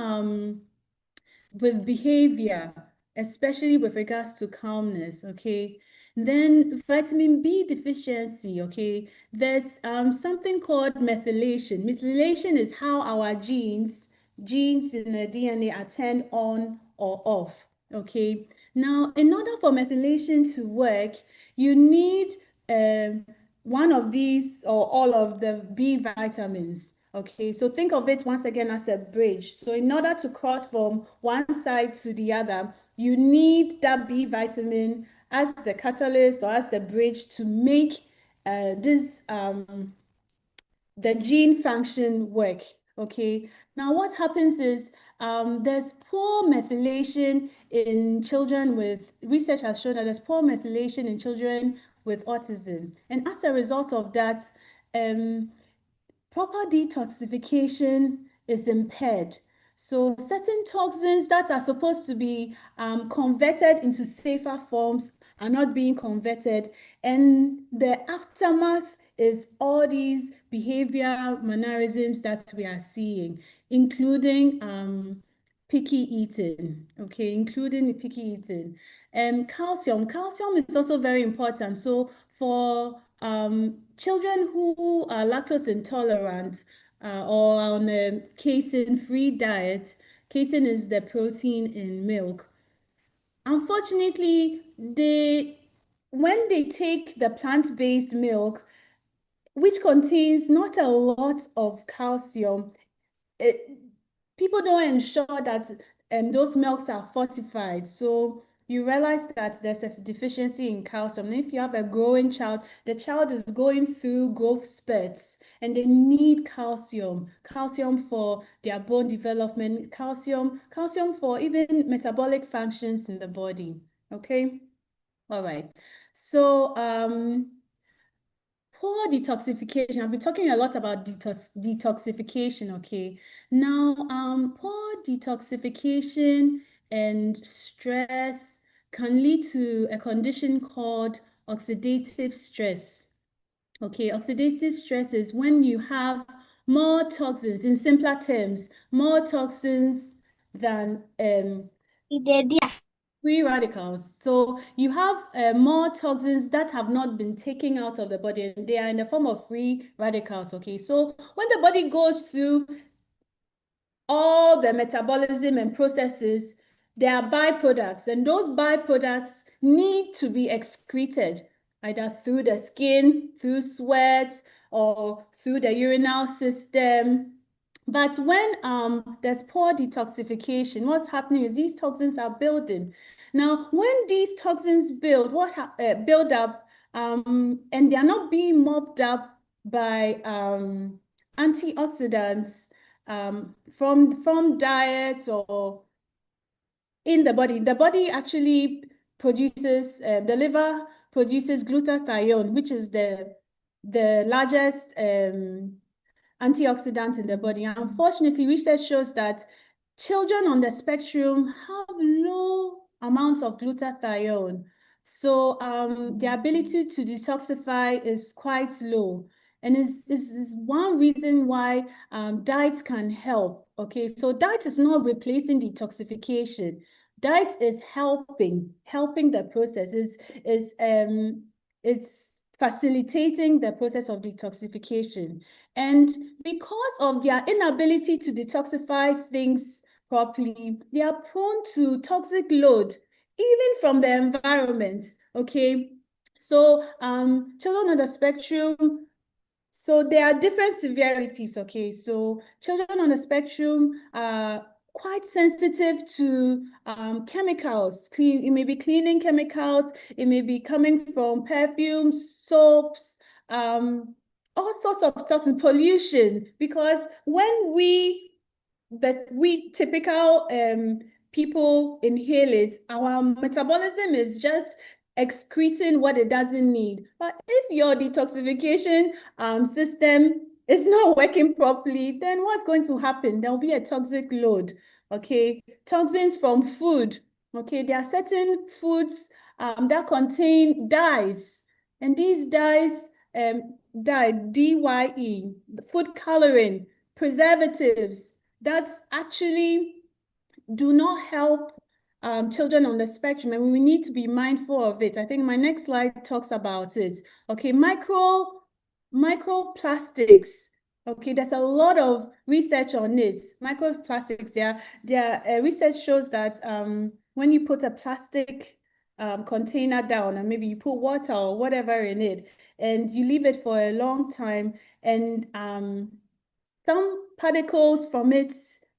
with behavior, especially with regards to calmness, okay? Then vitamin B deficiency, okay? There's something called methylation. Methylation is how our genes in the DNA are turned on or off, okay? Now, in order for methylation to work, you need one of these or all of the B vitamins. Okay, so think of it once again as a bridge. So in order to cross from one side to the other, you need that B vitamin as the catalyst or as the bridge to make the gene function work. Okay, now what happens is there's poor methylation in children with, research has shown that there's poor methylation in children with autism. And as a result of that, proper detoxification is impaired. So certain toxins that are supposed to be converted into safer forms are not being converted. And the aftermath is all these behavior mannerisms that we are seeing, including picky eating, okay, including picky eating. Calcium is also very important. So for children who are lactose intolerant or on a casein-free diet, casein is the protein in milk. Unfortunately, when they take the plant-based milk, which contains not a lot of calcium, people don't ensure that those milks are fortified. So you realize that there's a deficiency in calcium. And if you have a growing child, the child is going through growth spurts and they need calcium, calcium for their bone development, calcium for even metabolic functions in the body. Okay. All right. So poor detoxification. I've been talking a lot about detoxification, okay? Now, poor detoxification and stress can lead to a condition called oxidative stress. Okay, oxidative stress is when you have more toxins, in simpler terms, more toxins than free radicals. So you have more toxins that have not been taken out of the body, and they are in the form of free radicals. Okay, so when the body goes through all the metabolism and processes, there are byproducts, and those byproducts need to be excreted either through the skin, through sweat, or through the urinary system. But when there's poor detoxification, what's happening is these toxins are building. Now, when these toxins build, build up, and they are not being mopped up by antioxidants from diet or in the body actually produces, the liver produces glutathione, which is the largest antioxidant in the body. Unfortunately, research shows that children on the spectrum have low amounts of glutathione. So the ability to detoxify is quite low. And is one reason why diets can help. Okay, so diet is not replacing detoxification. Diet is helping the process. It's facilitating the process of detoxification. And because of their inability to detoxify things properly, they are prone to toxic load, even from the environment. Okay. So children on the spectrum, so there are different severities, okay? So children on the spectrum are quite sensitive to chemicals. It may be cleaning chemicals, it may be coming from perfumes, soaps, all sorts of toxin pollution. Because when we typical people inhale it, our metabolism is just excreting what it doesn't need. But if your detoxification system is not working properly, then what's going to happen? There'll be a toxic load. Okay, toxins from food. Okay, there are certain foods that contain dyes, and these dyes, dye, food coloring, preservatives, that's actually do not help children on the spectrum, and we need to be mindful of it. I think my next slide talks about it. Okay, microplastics. Okay, there's a lot of research on it. Microplastics, their research shows that when you put a plastic container down and maybe you put water or whatever in it and you leave it for a long time, and some particles from it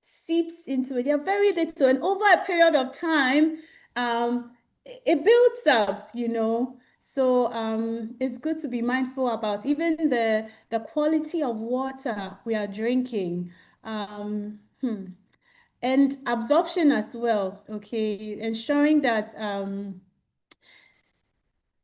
seeps into it. They're very little, and over a period of time, it builds up, you know. So it's good to be mindful about even the quality of water we are drinking. And absorption as well, okay, ensuring that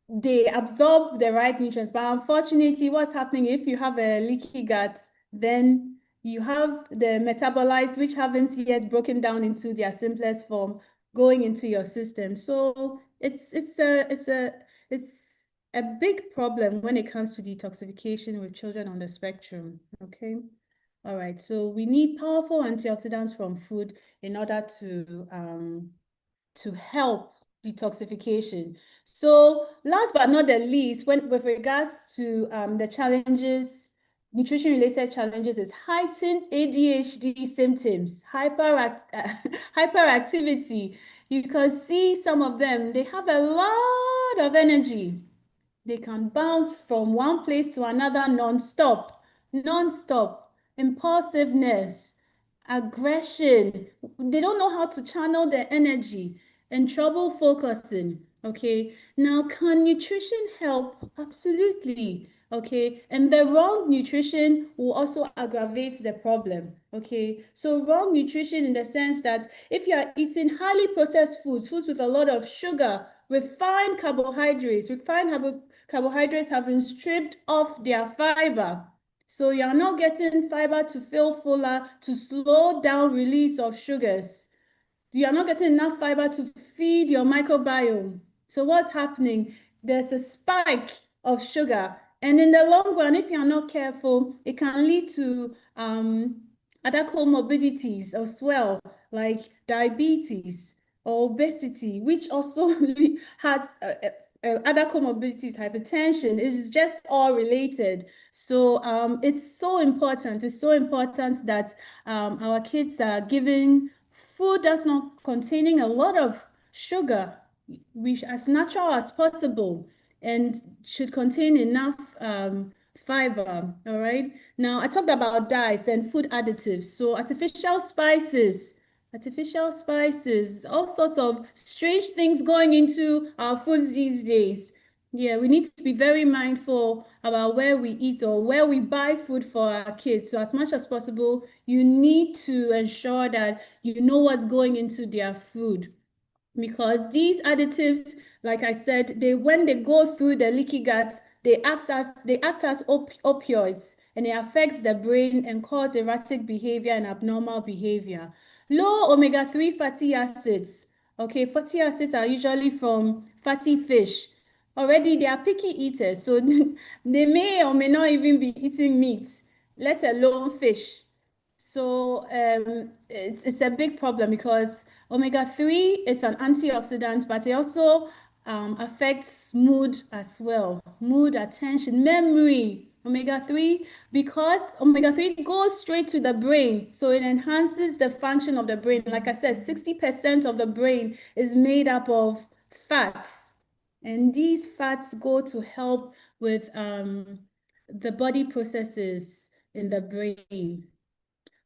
they absorb the right nutrients. But unfortunately, what's happening if you have a leaky gut, then you have the metabolites which haven't yet broken down into their simplest form going into your system. So it's a big problem when it comes to detoxification with children on the spectrum. Okay. All right. So we need powerful antioxidants from food in order to help detoxification. So last but not the least, with regards to the challenges, nutrition-related challenges, is heightened ADHD symptoms, hyperactivity. You can see some of them, they have a lot of energy. They can bounce from one place to another non-stop, impulsiveness, aggression. They don't know how to channel their energy and trouble focusing. Okay, now can nutrition help? Absolutely. Okay, and the wrong nutrition will also aggravate the problem. Okay, so wrong nutrition in the sense that if you are eating highly processed foods with a lot of sugar, refined carbohydrates have been stripped off their fiber. So you're not getting fiber to fill fuller, to slow down release of sugars. You are not getting enough fiber to feed your microbiome. So what's happening? There's a spike of sugar. And in the long run, if you're not careful, it can lead to other comorbidities as well, like diabetes or obesity, which also has other comorbidities, hypertension. It's just all related. So it's so important. It's so important that our kids are given food that's not containing a lot of sugar, as natural as possible, and should contain enough fiber. All right. Now I talked about dyes and food additives. So artificial spices, all sorts of strange things going into our foods these days. Yeah, we need to be very mindful about where we eat or where we buy food for our kids. So as much as possible, you need to ensure that you know what's going into their food. Because these additives, like I said, when they go through the leaky gut, they act as opioids, and it affects the brain and cause erratic behavior and abnormal behavior. Low omega-3 fatty acids. Okay, fatty acids are usually from fatty fish. Already they are picky eaters, so they may or may not even be eating meat, let alone fish. So it's a big problem because omega-3 is an antioxidant, but it also affects mood as well, mood, attention, memory. Omega-3, because omega-3 goes straight to the brain, so it enhances the function of the brain. Like I said, 60% of the brain is made up of fats, and these fats go to help with the body processes in the brain.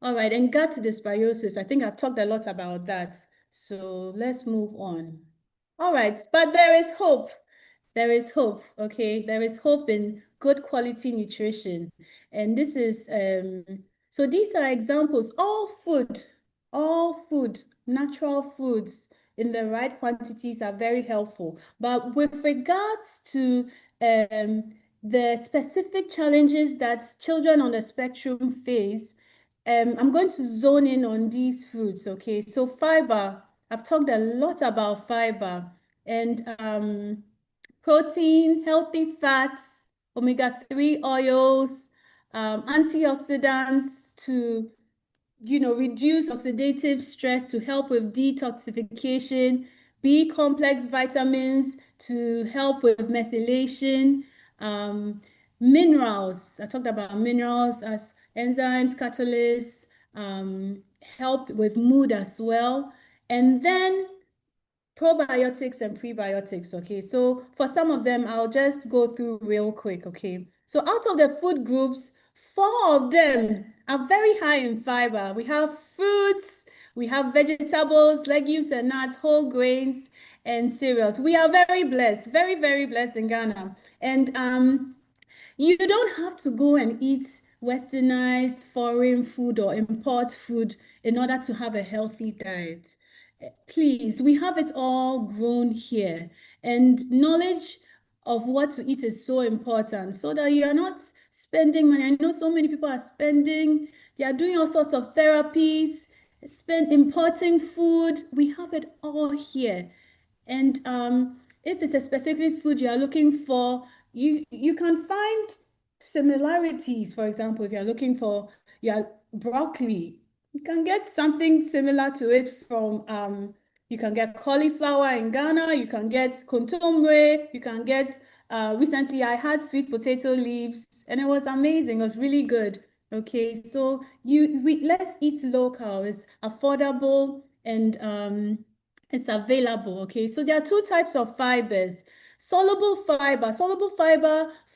All right, and gut dysbiosis. I think I've talked a lot about that. So let's move on. All right, but there is hope. There is hope, okay? There is hope in good quality nutrition. And this is, so these are examples, all food, natural foods in the right quantities are very helpful. But with regards to the specific challenges that children on the spectrum face, I'm going to zone in on these foods, okay? So fiber, I've talked a lot about fiber, and protein, healthy fats, omega-3 oils, antioxidants to, reduce oxidative stress, to help with detoxification, B complex vitamins to help with methylation, um, minerals. I talked about minerals as enzymes, catalysts, help with mood as well. And then probiotics and prebiotics, okay? So for some of them, I'll just go through real quick, okay? So out of the food groups, 4 of them are very high in fiber. We have fruits, we have vegetables, legumes and nuts, whole grains, and cereals. We are very blessed, very, very blessed in Ghana. And you don't have to go and eat westernized foreign food or import food in order to have a healthy diet. Please, we have it all grown here. And knowledge of what to eat is so important so that you are not spending money. I know so many people are spending, they are doing all sorts of therapies, importing food. We have it all here. And if it's a specific food you are looking for, you can find similarities. For example, if you're looking for your broccoli, you can get something similar to it from you can get cauliflower in Ghana, you can get contomere, you can get recently I had sweet potato leaves and it was amazing. It was really good. Okay, so let's eat local. It's affordable and it's available, okay? So there are 2 types of fibers. Soluble fiber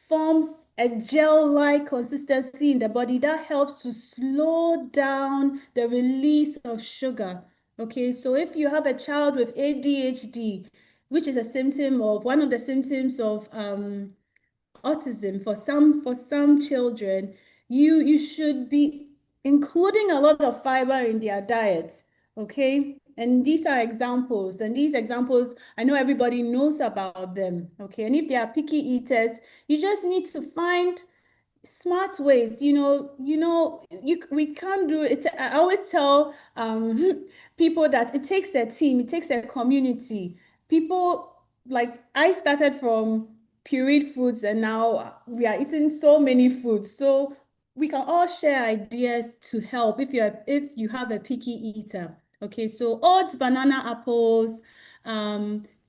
forms a gel-like consistency in the body that helps to slow down the release of sugar, okay? So if you have a child with ADHD, which is a symptom of, one of the symptoms of autism for some children, you should be including a lot of fiber in their diet, okay? And these are examples, and these examples, I know everybody knows about them, okay? And if they are picky eaters, you just need to find smart ways, we can't do it. I always tell people that it takes a team, it takes a community. People, like, I started from pureed foods and now we are eating so many foods. So we can all share ideas to help if you have a picky eater. Okay, so oats, banana, apples,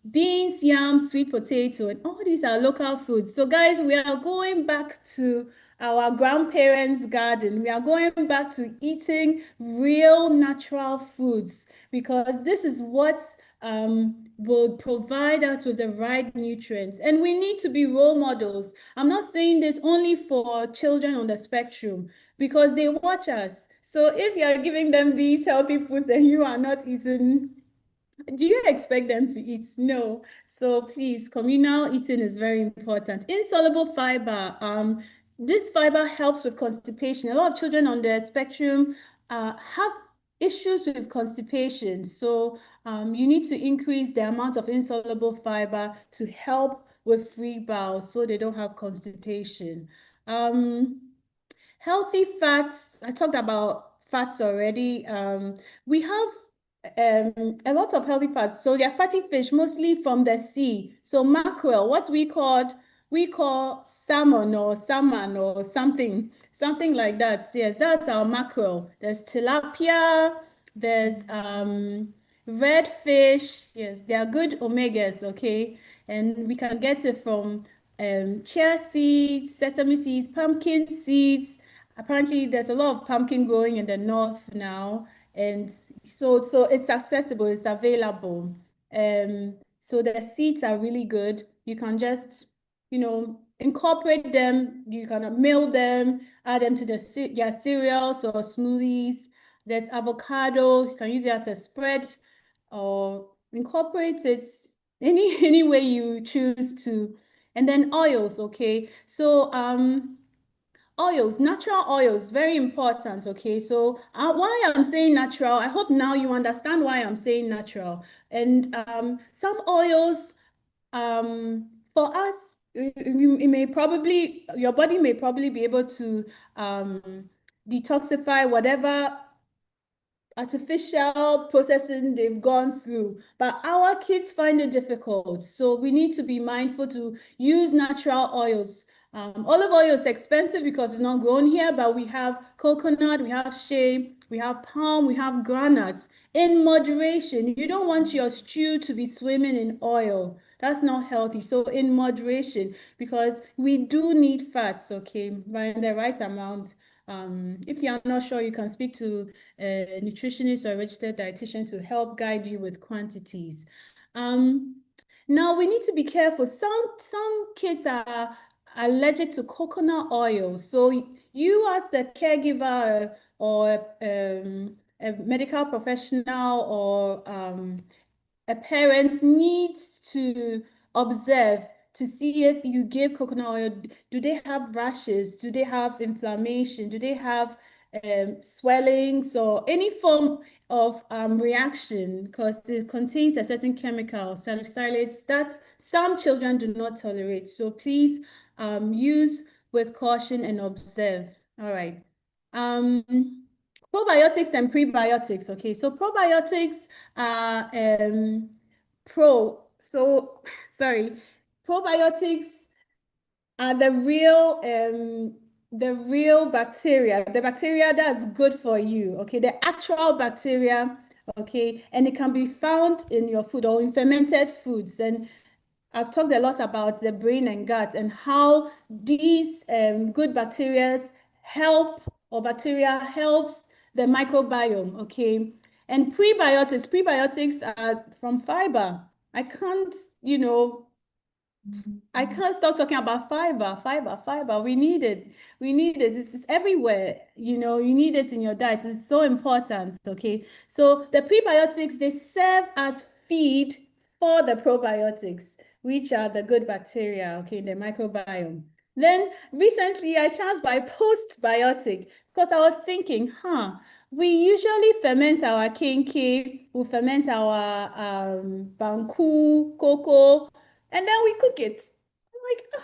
beans, yam, sweet potato, and all these are local foods. So guys, we are going back to our grandparents' garden. We are going back to eating real natural foods because this is what will provide us with the right nutrients. And we need to be role models. I'm not saying this only for children on the spectrum because they watch us. So if you are giving them these healthy foods and you are not eating, do you expect them to eat? No. So please, communal eating is very important. Insoluble fiber. This fiber helps with constipation. A lot of children on the spectrum have issues with constipation. So you need to increase the amount of insoluble fiber to help with free bowels so they don't have constipation. Healthy fats, I talked about fats already. We have a lot of healthy fats. So they're fatty fish, mostly from the sea. So mackerel, what we call salmon or something like that. Yes, that's our mackerel. There's tilapia, there's red fish. Yes, they are good omegas, okay? And we can get it from chia seeds, sesame seeds, pumpkin seeds. Apparently, there's a lot of pumpkin growing in the north now, and so it's accessible, it's available. So the seeds are really good. You can just, incorporate them. You can mill them, add them to your cereals or smoothies. There's avocado. You can use it as a spread or incorporate it any way you choose to. And then oils, okay? So oils, natural oils, very important, okay? So why I'm saying natural, I hope now you understand why I'm saying natural. And some oils, for us, your body may probably be able to detoxify whatever artificial processing they've gone through, but our kids find it difficult. So we need to be mindful to use natural oils. Olive oil is expensive because it's not grown here, but we have coconut, we have shea, we have palm, we have granules in moderation. You don't want your stew to be swimming in oil. That's not healthy. So in moderation, because we do need fats, okay, but in the right amount. If you are not sure, you can speak to a nutritionist or a registered dietitian to help guide you with quantities. Um, Now we need to be careful. Some kids are allergic to coconut oil. So you as the caregiver or a medical professional or a parent needs to observe to see if you give coconut oil, do they have rashes? Do they have inflammation? Do they have swellings or any form of reaction? Because it contains a certain chemical, salicylates, that some children do not tolerate. So please use with caution and observe. All right. Um, Probiotics and prebiotics. Okay, so probiotics are so sorry, probiotics are the real bacteria, the bacteria that's good for you. Okay, the actual bacteria. Okay, and it can be found in your food or in fermented foods. And I've talked a lot about the brain and gut and how these good bacteria help, or bacteria helps the microbiome, okay? And prebiotics are from fiber. I can't, you know, I can't stop talking about fiber. We need it. We need it. It's everywhere. You need it in your diet. It's so important. Okay. So the prebiotics, they serve as feed for the probiotics, which are the good bacteria, okay, in the microbiome. Then recently I chanced by postbiotic because I was thinking, we usually ferment our kinky, we ferment our banku, cocoa, and then we cook it. I'm like, "Ugh,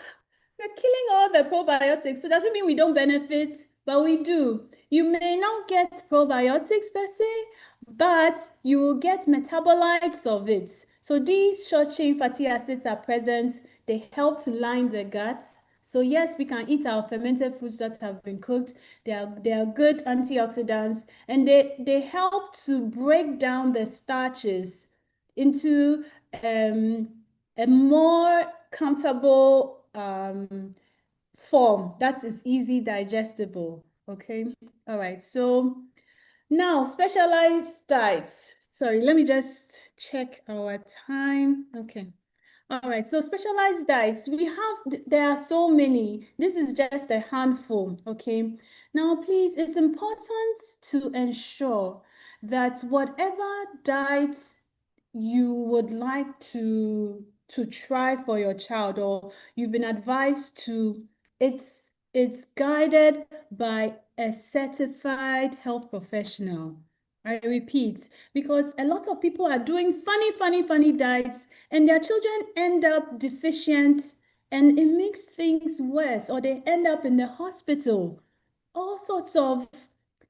we're killing all the probiotics. So doesn't mean we don't benefit, but we do. You may not get probiotics per se, but you will get metabolites of it. So these short-chain fatty acids are present. They help to line the gut. So yes, we can eat our fermented foods that have been cooked. They are good antioxidants, and they help to break down the starches into um, a more comfortable form that is easy digestible. Okay. All right. So now specialized diets. Sorry, let me just check our time. Okay. All right, so specialized diets, there are so many. This is just a handful, okay? Now, please, it's important to ensure that whatever diet you would like to try for your child, or you've been advised to, it's guided by a certified health professional. I repeat, because a lot of people are doing funny diets and their children end up deficient, and it makes things worse, or they end up in the hospital. All sorts of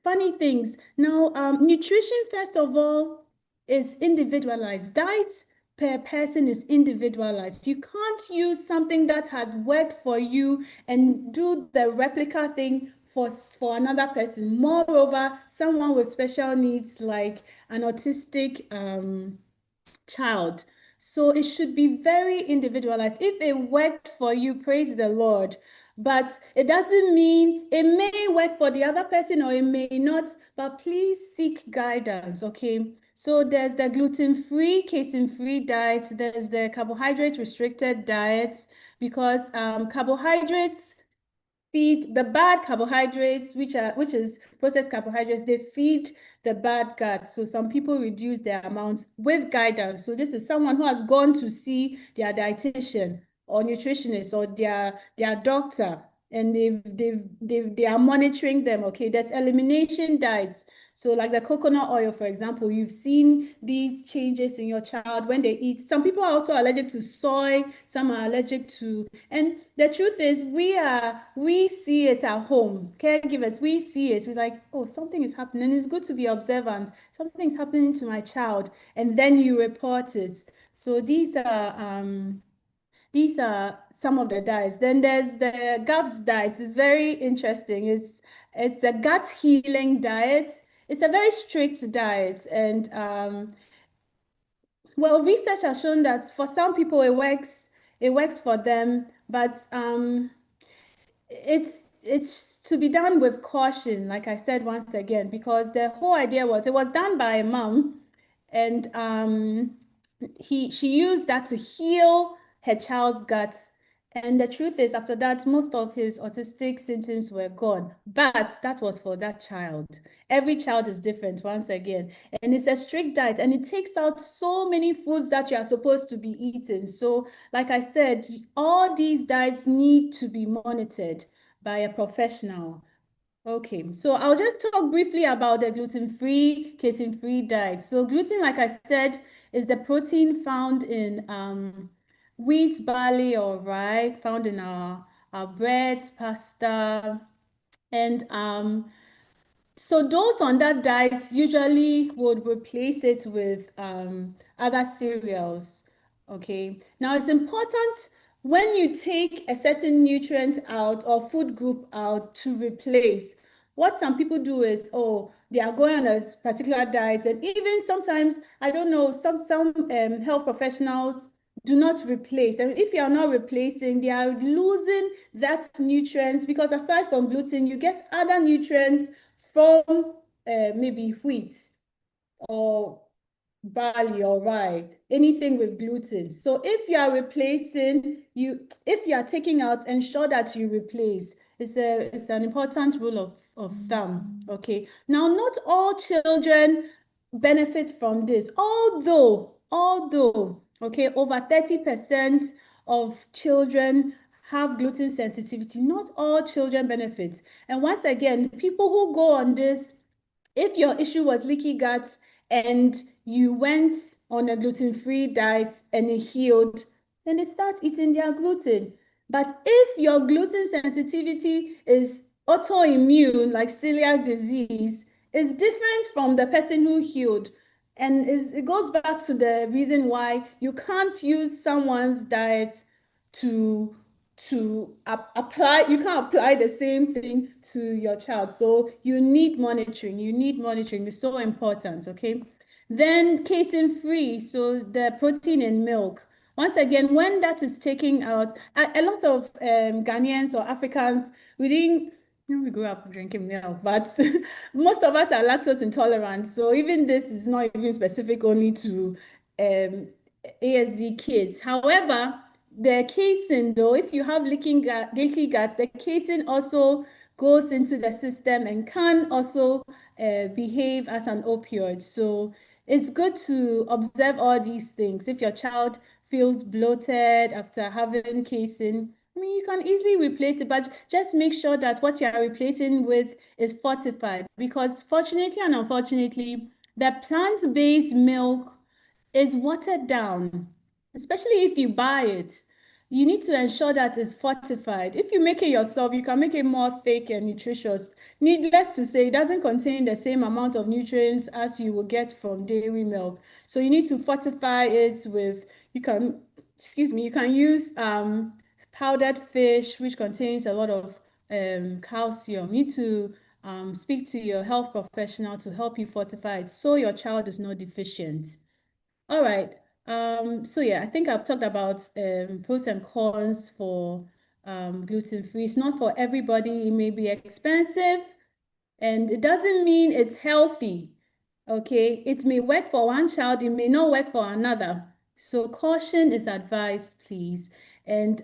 funny things. Now, nutrition, first of all, is individualized. Diet per person is individualized. You can't use something that has worked for you and do the replica thing for another person. Moreover, someone with special needs like an autistic child. So it should be very individualized. If it worked for you, praise the Lord. But it doesn't mean it may work for the other person or it may not. But please seek guidance, okay? So there's the gluten-free, casein-free diet. There's the carbohydrate restricted diet because carbohydrates feed the bad carbohydrates, which is processed carbohydrates. They feed the bad gut. So some people reduce their amounts with guidance. So this is someone who has gone to see their dietitian or nutritionist or their doctor, and they are monitoring them. Okay, there's elimination diets. So like the coconut oil, for example, you've seen these changes in your child when they eat. Some people are also allergic to soy, some are allergic to, and the truth is we see it at home. Caregivers, we see it. We're like, oh, something is happening. It's good to be observant. Something's happening to my child. And then you report it. So these are some of the diets. Then there's the GAPS diet. It's very interesting. It's a gut healing diet. It's a very strict diet, and well, research has shown that for some people it works for them, but it's it's to be done with caution, like I said once again, because the whole idea was it was done by a mom, and she used that to heal her child's gut. And the truth is, after that, most of his autistic symptoms were gone. But that was for that child. Every child is different, once again. And it's a strict diet, and it takes out so many foods that you are supposed to be eating. So, like I said, all these diets need to be monitored by a professional. Okay, so I'll just talk briefly about the gluten-free, casein-free diet. So gluten, like I said, is the protein found in wheat, barley, or rye, found in our breads, pasta, and so those on that diet usually would replace it with other cereals. Okay. Now it's important when you take a certain nutrient out or food group out to replace. What some people do is, oh, they are going on a particular diet, and even sometimes, I don't know, some health professionals do not replace. And if you are not replacing, they are losing that nutrient because aside from gluten, you get other nutrients from maybe wheat or barley or rye, anything with gluten. So if you are replacing, if you are taking out, ensure that you replace. It's an important rule of thumb. Okay. Now, not all children benefit from this, although, okay, over 30% of children have gluten sensitivity. Not all children benefit. And once again, people who go on this, if your issue was leaky gut and you went on a gluten-free diet and it healed, then they start eating their gluten. But if your gluten sensitivity is autoimmune, like celiac disease, it's different from the person who healed. And it goes back to the reason why you can't use someone's diet to apply. You can't apply the same thing to your child. So you need monitoring. It's so important. Okay. Then casein free, so the protein in milk. Once again, when that is taken out, a lot of Ghanaians or Africans, we didn't, we grew up drinking milk, but most of us are lactose intolerant. So even this is not even specific only to ASD kids. However, the casein, though, if you have leaky gut, the casein also goes into the system and can also behave as an opioid. So it's good to observe all these things. If your child feels bloated after having casein, I mean, you can easily replace it, but just make sure that what you are replacing with is fortified, because fortunately and unfortunately, the plant-based milk is watered down, especially if you buy it. You need to ensure that it's fortified. If you make it yourself, you can make it more thick and nutritious. Needless to say, it doesn't contain the same amount of nutrients as you will get from dairy milk. So you need to fortify it with, excuse me, you can use powdered fish, which contains a lot of calcium. You need to speak to your health professional to help you fortify it so your child is not deficient. All right. So yeah, I think I've talked about pros and cons for gluten-free. It's not for everybody. It may be expensive, and it doesn't mean it's healthy. Okay, it may work for one child, it may not work for another. So caution is advised, please. And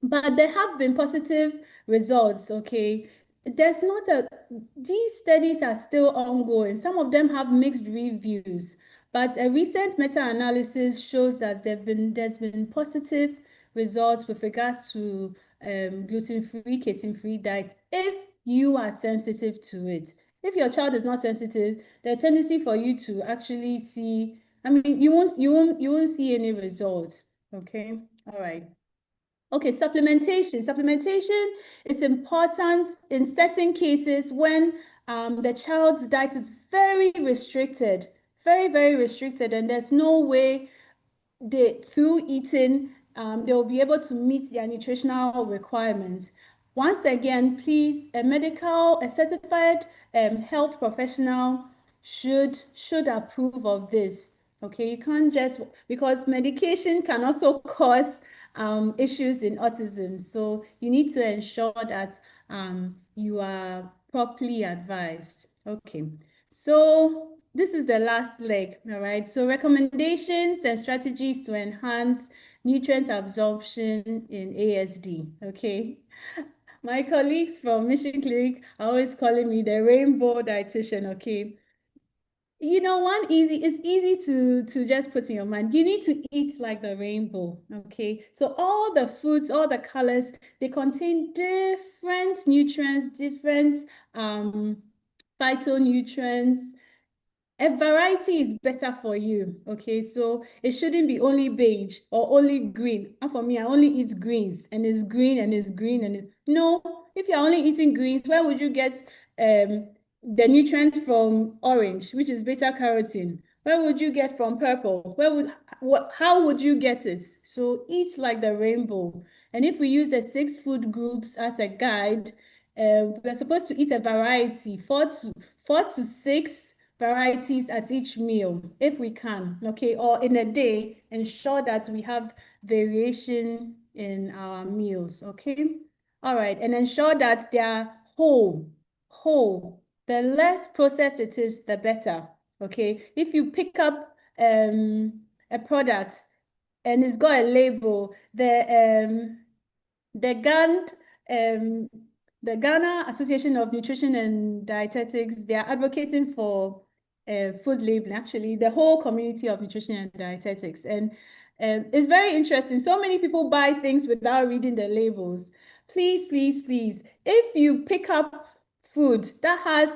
but there have been positive results. Okay, there's not a these studies are still ongoing. Some of them have mixed reviews, but a recent meta-analysis shows that there's been positive results with regards to gluten-free, casein-free diet if you are sensitive to it. If your child is not sensitive, the tendency for you to actually see, I mean, you won't see any results. Okay, all right. Okay, supplementation. Supplementation is important in certain cases when the child's diet is very restricted, very, very restricted, and there's no way through eating, they'll be able to meet their nutritional requirements. Once again, please, a certified health professional should approve of this. Okay, you can't just because medication can also cause issues in autism. So you need to ensure that you are properly advised. Okay. So this is the last leg, all right? So recommendations and strategies to enhance nutrient absorption in ASD, okay? My colleagues from Mission Clinic are always calling me the rainbow dietitian, okay? You know, it's easy to just put in your mind. You need to eat like the rainbow, okay? So all the foods, all the colors, they contain different nutrients, different phytonutrients. A variety is better for you, okay? So it shouldn't be only beige or only green. And for me, I only eat greens, and it's green and it's green and it's no. If you're only eating greens, where would you get the nutrient from orange, which is beta carotene? Where would you get from purple? How would you get it? So eat like the rainbow. And if we use the 6 food groups as a guide, we're supposed to eat a variety, four to six varieties at each meal if we can, okay, or in a day, ensure that we have variation in our meals, okay. All right, and ensure that they are whole. The less processed it is, the better, okay. If you pick up a product and it's got a label, the GAND, um, the Ghana Association of Nutrition and Dietetics, they are advocating for food labeling, actually, the whole community of nutrition and dietetics. And it's very interesting. So many people buy things without reading the labels. Please, please, please, if you pick up food that has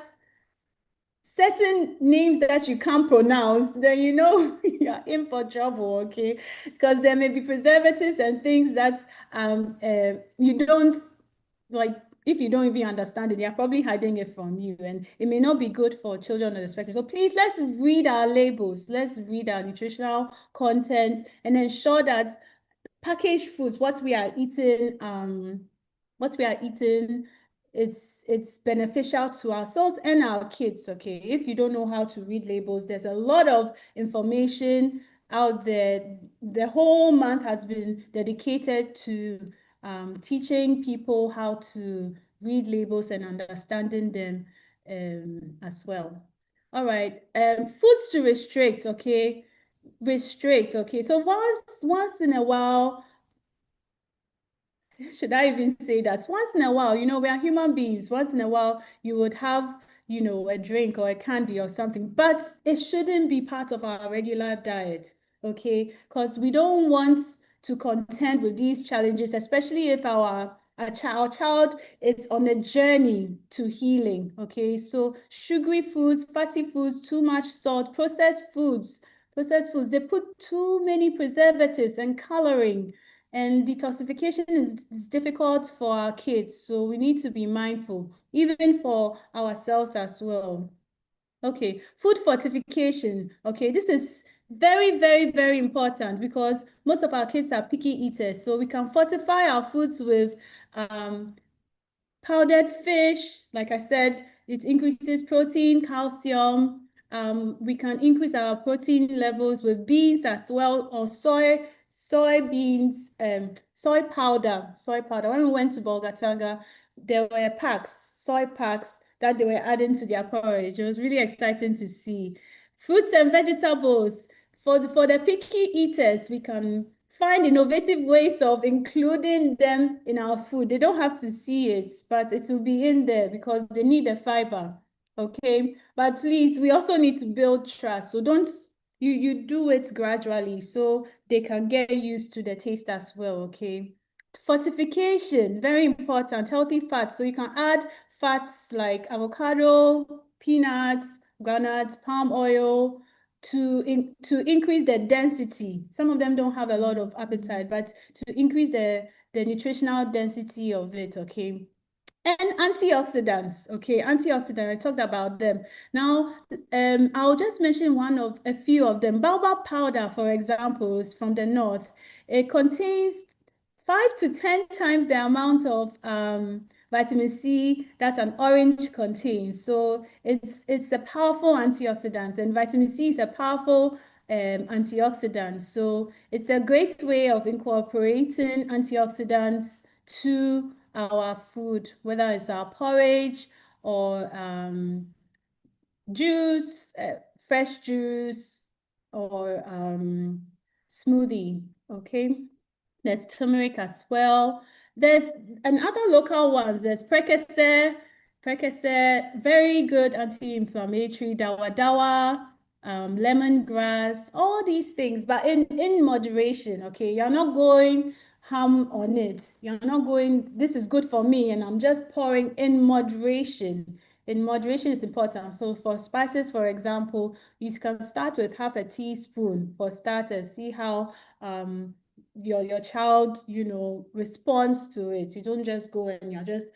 certain names that you can't pronounce, then you know you're in for trouble, okay? Because there may be preservatives and things that you don't like. If you don't even understand it, they're probably hiding it from you, and it may not be good for children on the spectrum. So please, let's read our labels, let's read our nutritional content, and ensure that packaged foods, what we are eating, it's beneficial to ourselves and our kids, okay? If you don't know how to read labels, there's a lot of information out there. The whole month has been dedicated to teaching people how to read labels and understanding them as well. All right, foods to restrict, okay? Restrict, okay? So once in a while, should I even say that? Once in a while, we are human beings. Once in a while, you would have, a drink or a candy or something, but it shouldn't be part of our regular diet, okay? Because we don't want to contend with these challenges, especially if our child is on a journey to healing, okay? So sugary foods, fatty foods, too much salt, they put too many preservatives and coloring, and detoxification is difficult for our kids, so we need to be mindful, even for ourselves as well. Okay, food fortification. Okay, this is very, very, very important because most of our kids are picky eaters, so we can fortify our foods with Powdered fish, like I said, it increases protein, calcium. We can increase our protein levels with beans as well, or soybeans, soy powder, soy powder. When we went to Bolgatanga, there were packs, soy packs that they were adding to their porridge. It was really exciting to see. Fruits and vegetables. For the picky eaters, we can find innovative ways of including them in our food. They don't have to see it, but it will be in there because they need the fiber. Okay. But please, we also need to build trust. So don't you do it gradually so they can get used to the taste as well. Okay. Fortification, very important. Healthy fats. So you can add fats like avocado, peanuts, groundnuts, palm oil, to increase the density. Some of them don't have a lot of appetite, but to increase the nutritional density of it, okay? And antioxidants, okay? Antioxidants, I talked about them. Now, I'll just mention a few of them. Baobab powder, for example, is from the north. It contains 5 to 10 times the amount of vitamin C that an orange contains. So it's a powerful antioxidant, and vitamin C is a powerful antioxidant. So it's a great way of incorporating antioxidants to our food, whether it's our porridge or juice, fresh juice, or smoothie. Okay. There's turmeric as well. There's another local ones. There's Prekese, very good anti-inflammatory, dawa dawa, lemongrass, all these things, but in moderation. Okay, you're not going ham on it. You're not going, this is good for me, and I'm just pouring in moderation. In moderation is important. So for spices, for example, you can start with half a teaspoon for starters. See how your child, responds to it. You don't just go and you're just,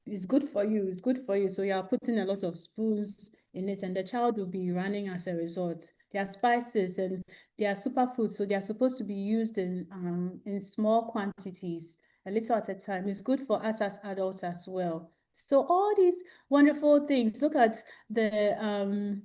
it's good for you, it's good for you. So you're putting a lot of spoons in it, and the child will be running as a result. They are spices and they are superfoods, so they are supposed to be used in small quantities, a little at a time. It's good for us as adults as well. So all these wonderful things. Look at the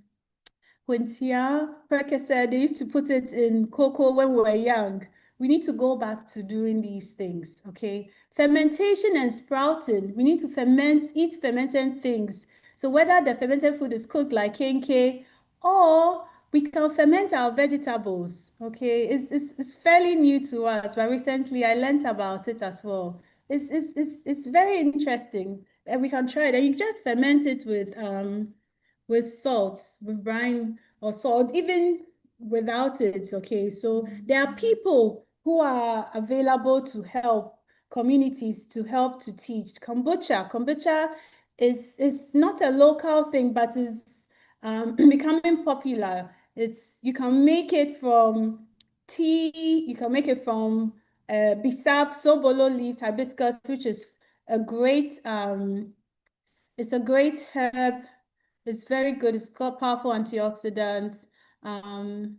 Quintia, Percocet, they used to put it in cocoa when we were young. We need to go back to doing these things, okay? Fermentation and sprouting. We need to eat fermented things. So whether the fermented food is cooked like kenke, or we can ferment our vegetables, okay? It's fairly new to us, but recently I learned about it as well. It's very interesting. And we can try it. And you just ferment it with salt, with brine or salt, even without it, okay? So there are people who are available to help communities to help to teach. Kombucha is not a local thing, but is becoming popular. You can make it from tea, you can make it from bisap, sobolo leaves, hibiscus, which is a great it's a great herb. It's very good. It's got powerful antioxidants. Um,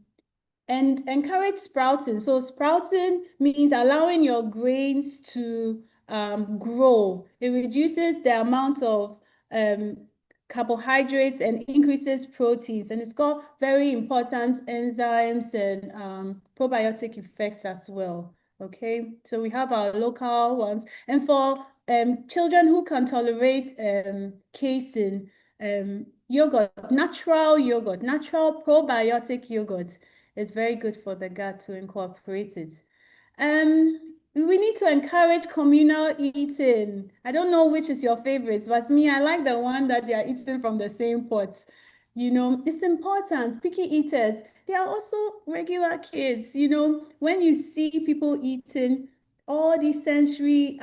and encourage sprouting. So sprouting means allowing your grains to grow. It reduces the amount of um, carbohydrates and increases proteins. And it's got very important enzymes and probiotic effects as well. Okay, so we have our local ones. And for children who can tolerate casein, yogurt, natural probiotic yogurt. It's very good for the gut to incorporate it. We need to encourage communal eating. I don't know which is your favorite, but me, I like the one that they are eating from the same pot. It's important. Picky eaters, they are also regular kids. When you see people eating, all the sensory,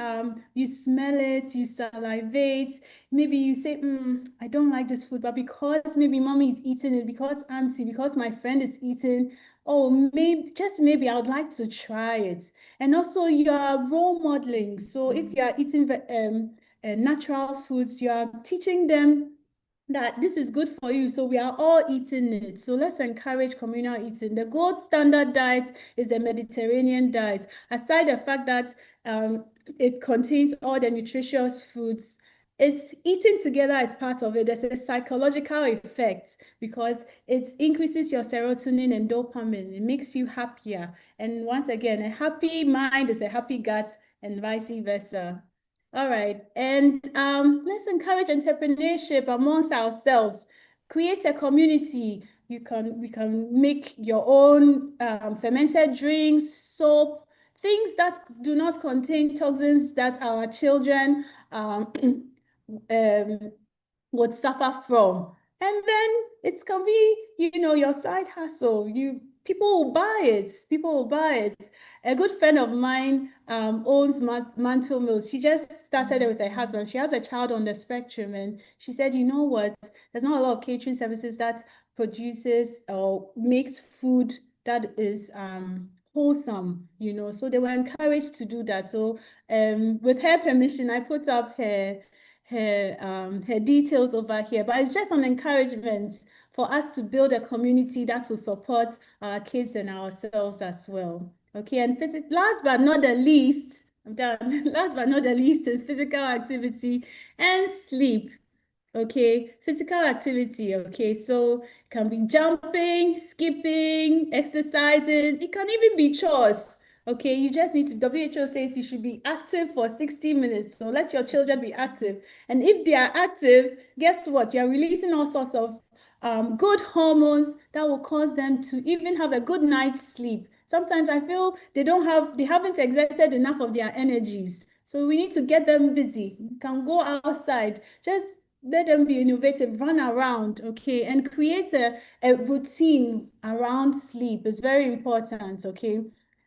you smell it, you salivate, maybe you say, I don't like this food, but because maybe mommy is eating it, because auntie, because my friend is eating, oh, maybe, just maybe I would like to try it. And also you are role modeling. So if you are eating natural foods, you are teaching them that this is good for you. So we are all eating it. So let's encourage communal eating. The gold standard diet is the Mediterranean diet. Aside the fact that it contains all the nutritious foods, it's eating together as part of it. There's a psychological effect because it increases your serotonin and dopamine. It makes you happier. And once again, a happy mind is a happy gut and vice versa. All right. And let's encourage entrepreneurship amongst ourselves. Create a community. We can make your own fermented drinks, soap, things that do not contain toxins that our children um, um, would suffer from. And then it can be, your side hustle. People will buy it. People will buy it. A good friend of mine owns Mantle Mills. She just started it with her husband. She has a child on the spectrum, and she said, you know what? There's not a lot of catering services that produces or makes food that is wholesome, So they were encouraged to do that. So with her permission, I put up her details over here, but it's just an encouragement for us to build a community that will support our kids and ourselves as well. Okay, and last but not the least, I'm done. Last but not the least is physical activity and sleep. Okay, physical activity. Okay, so it can be jumping, skipping, exercising. It can even be chores. Okay, you just need to, WHO says you should be active for 60 minutes. So let your children be active. And if they are active, guess what? You're releasing all sorts of good hormones that will cause them to even have a good night's sleep. Sometimes I feel they haven't exerted enough of their energies. So we need to get them busy. You can go outside. Just let them be innovative, run around, okay, and create a routine around sleep is very important, okay.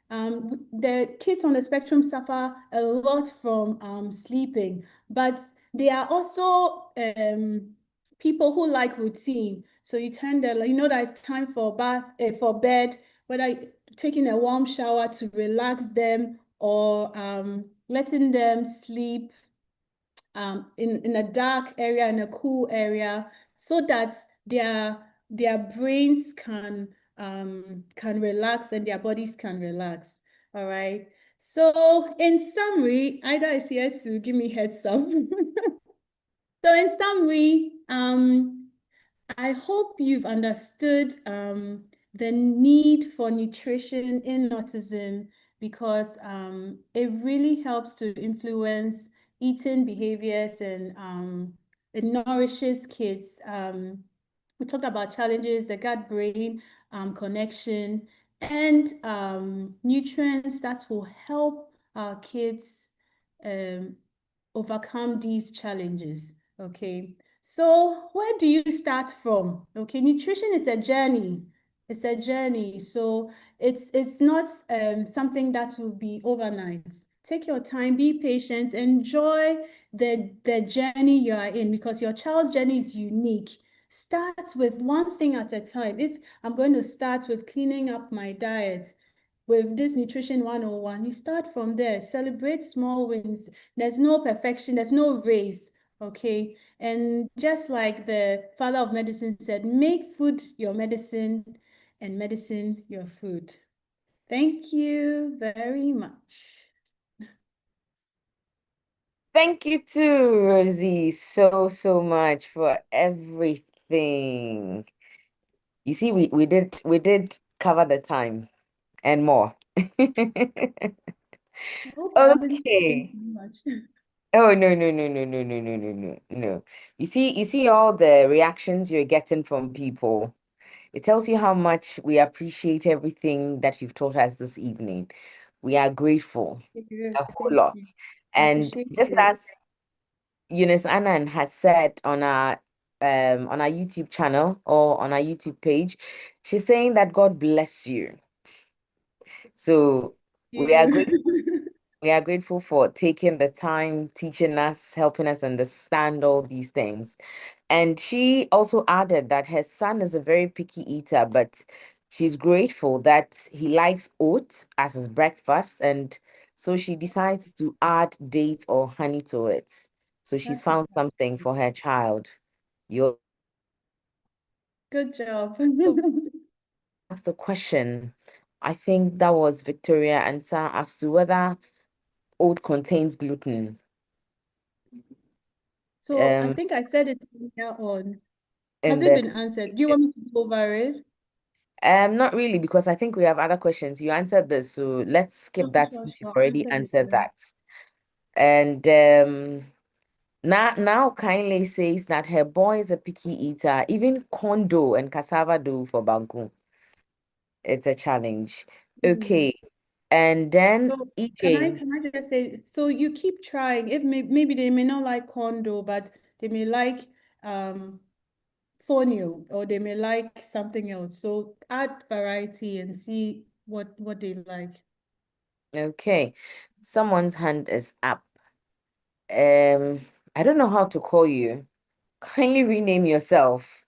The kids on the spectrum suffer a lot from sleeping, but they are also people who like routine. So you that it's time for for bed, whether taking a warm shower to relax them or letting them sleep in a dark area, in a cool area, so that their brains can relax and their bodies can relax. All right. So in summary, Ida is here to give me heads up. So in summary, I hope you've understood the need for nutrition in autism because it really helps to influence eating behaviors and it nourishes kids. We talked about challenges, the gut-brain connection, and nutrients that will help our kids um, overcome these challenges. Okay. So where do you start from? Okay, nutrition is a journey. It's a journey. So it's not something that will be overnight. Take your time, be patient, enjoy the journey you are in because your child's journey is unique. Start with one thing at a time. If I'm going to start with cleaning up my diet, with this nutrition 101, you start from there. Celebrate small wins. There's no perfection, there's no race. Okay. And just like the father of medicine said, make food your medicine and medicine your food. Thank you very much. Thank you too, Rosie, so much for everything. You see, we did cover the time and more. I hope I haven't spoken Okay. too much. Oh no, no, no, no, no, no, no, no, no, no. You see all the reactions you're getting from people. It tells you how much we appreciate everything that you've taught us this evening. We are grateful Yeah, a whole thank lot. you. I And appreciate just it. as Eunice Annan has said on our YouTube channel or on our YouTube page, she's saying that God bless you. So we are You. grateful. We are grateful for taking the time, teaching us, helping us understand all these things. And she also added that her son is a very picky eater, but she's grateful that he likes oats as his breakfast. And so she decides to add dates or honey to it. So she's That's found something for her child. You good job. asked a question. I think that was Victoria answer as to whether oat contains gluten. So I um think I said it earlier on. Has in it the been answered? Do you want me to go over it? not really, because I think we have other questions. You answered this, so let's skip Okay, that sure, since you've sure. already Answer it answered then. that. And now kindly says that her boy is a picky eater, even corn dough and cassava dough for banku. It's a challenge. Hmm. Okay. And then So EJ, can I just say, so you keep trying. If maybe they may not like condo, but they may like um fonio, or they may like something else. So add variety and see what they like. okay. Someone's hand is up. I don't know how to call you. Kindly rename yourself.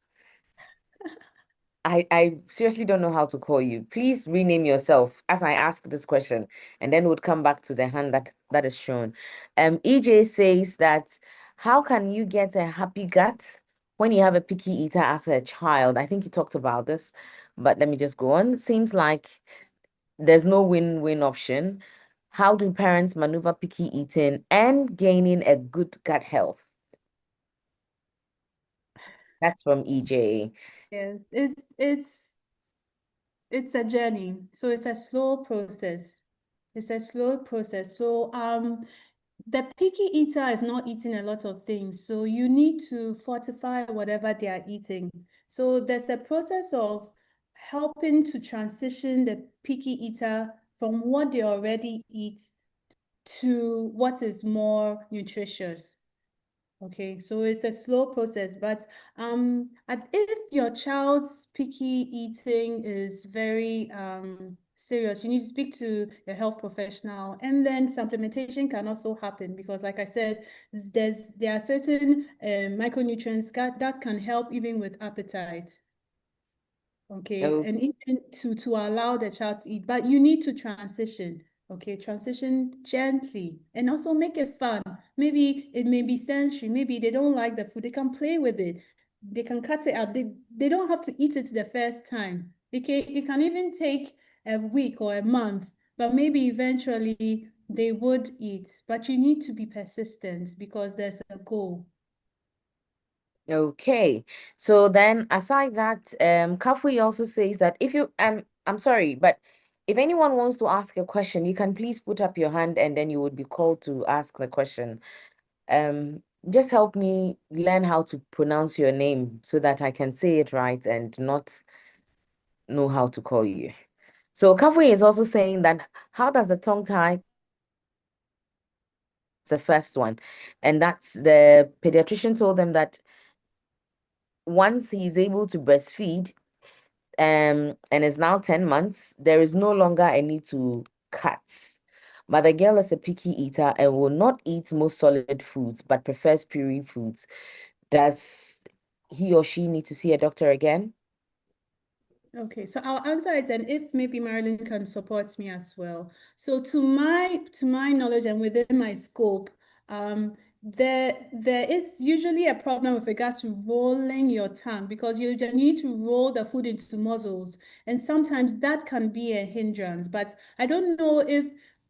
I seriously don't know how to call you. Please rename yourself as I ask this question, and then we'll come back to the hand that is shown. EJ says that how can you get a happy gut when you have a picky eater as a child? I think you talked about this, but let me just go on. Seems like there's no win-win option. How do parents maneuver picky eating and gaining a good gut health? That's from EJ. Yes, it's a journey. So it's a slow process. It's a slow process. So the picky eater is not eating a lot of things. So you need to fortify whatever they are eating. So there's a process of helping to transition the picky eater from what they already eat to what is more nutritious. Okay, so it's a slow process, but if your child's picky eating is very serious, you need to speak to a health professional, and then supplementation can also happen because, like I said, there are certain micronutrients that can help even with appetite. Okay, Oh, and even to allow the child to eat, but you need to transition. Okay, transition gently and also make it fun. Maybe it may be sensory. Maybe they don't like the food. They can play with it. They can cut it up. They don't have to eat it the first time. It can even take a week or a month, but maybe eventually they would eat. But you need to be persistent because there's a goal. okay. So then aside that, Kafui also says that if you I'm sorry, but if anyone wants to ask a question, you can please put up your hand and then you would be called to ask the question. Just help me learn how to pronounce your name so that I can say it right and not know how to call you. So Kafui is also saying that how does the tongue tie the first one? And that's the pediatrician told them that once he's able to breastfeed, and is now 10 months, there is no longer a need to cut. But the girl is a picky eater and will not eat most solid foods, but prefers puree foods. Does he or she need to see a doctor again? Okay, so I'll answer it, and if maybe Marilyn can support me as well. So to my knowledge and within my scope, there is usually a problem with regards to rolling your tongue because you need to roll the food into mussels, and sometimes that can be a hindrance. But I don't know if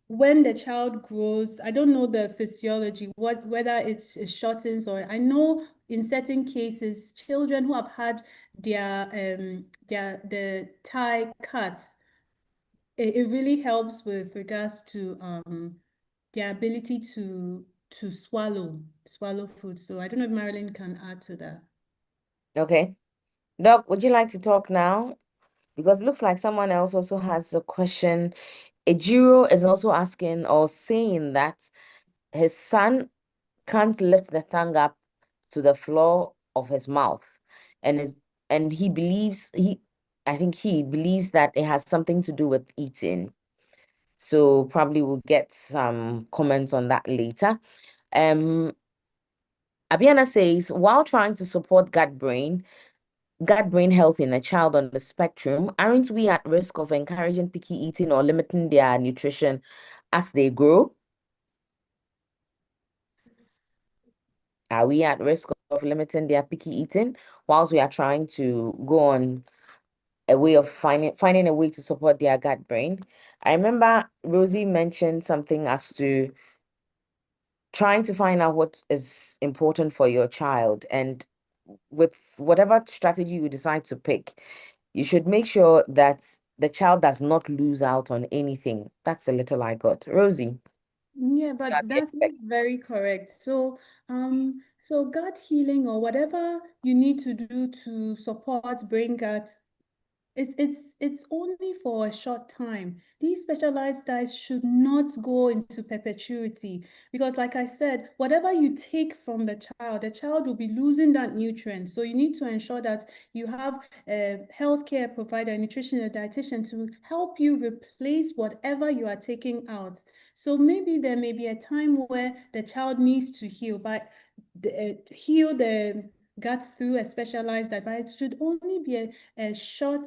when the child grows, I don't know the physiology, whether it shortens, or I know in certain cases, children who have had the Thai cut, it really helps with regards to their ability to swallow food. So I don't know if Marilyn can add to that. Okay. Doc, would you like to talk now? Because it looks like someone else also has a question. Ejiro is also asking or saying that his son can't lift the tongue up to the floor of his mouth, and is and he believes he I think he believes that it has something to do with eating. So probably we'll get some comments on that later. Um, Abiana says, while trying to support gut brain health in a child on the spectrum, aren't we at risk of encouraging picky eating or limiting their nutrition as they grow? Are we at risk of limiting their picky eating whilst we are trying to go on a way of finding a way to support their gut brain? I remember Rosie mentioned something as to trying to find out what is important for your child. And with whatever strategy you decide to pick, you should make sure that the child does not lose out on anything. That's a little I got. Rosie, Yeah, you are but the that's expert. very correct. So gut healing or whatever you need to do to support brain gut, it's only for a short time. These specialized diets should not go into perpetuity because, like I said, whatever you take from the child will be losing that nutrient. So you need to ensure that you have a healthcare provider, a nutrition, a dietitian to help you replace whatever you are taking out. So maybe there may be a time where the child needs to heal, but heal the gut through a specialized diet, but it should only be a short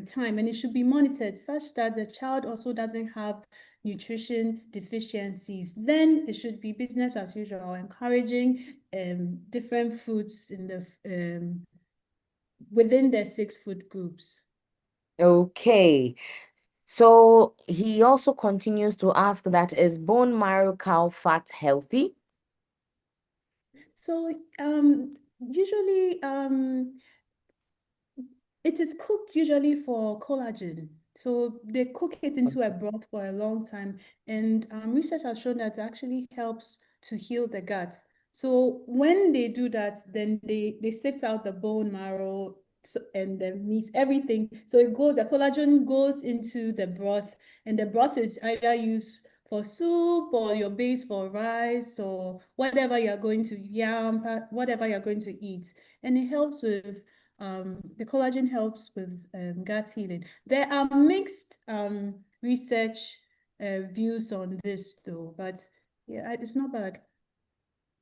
time, and it should be monitored such that the child also doesn't have nutrition deficiencies. Then it should be business as usual, encouraging different foods in the within the 6 food groups. Okay. So he also continues to ask that is bone marrow cow fat healthy? So usually it is cooked usually for collagen. So they cook it into a broth for a long time. And research has shown that it actually helps to heal the gut. So when they do that, then they sift out the bone marrow and the meat, everything. So the collagen goes into the broth, and the broth is either used for soup or your base for rice or whatever you're going to whatever you're going to eat. And it helps with the collagen helps with gut healing. There are mixed research views on this though, but yeah, it's not bad.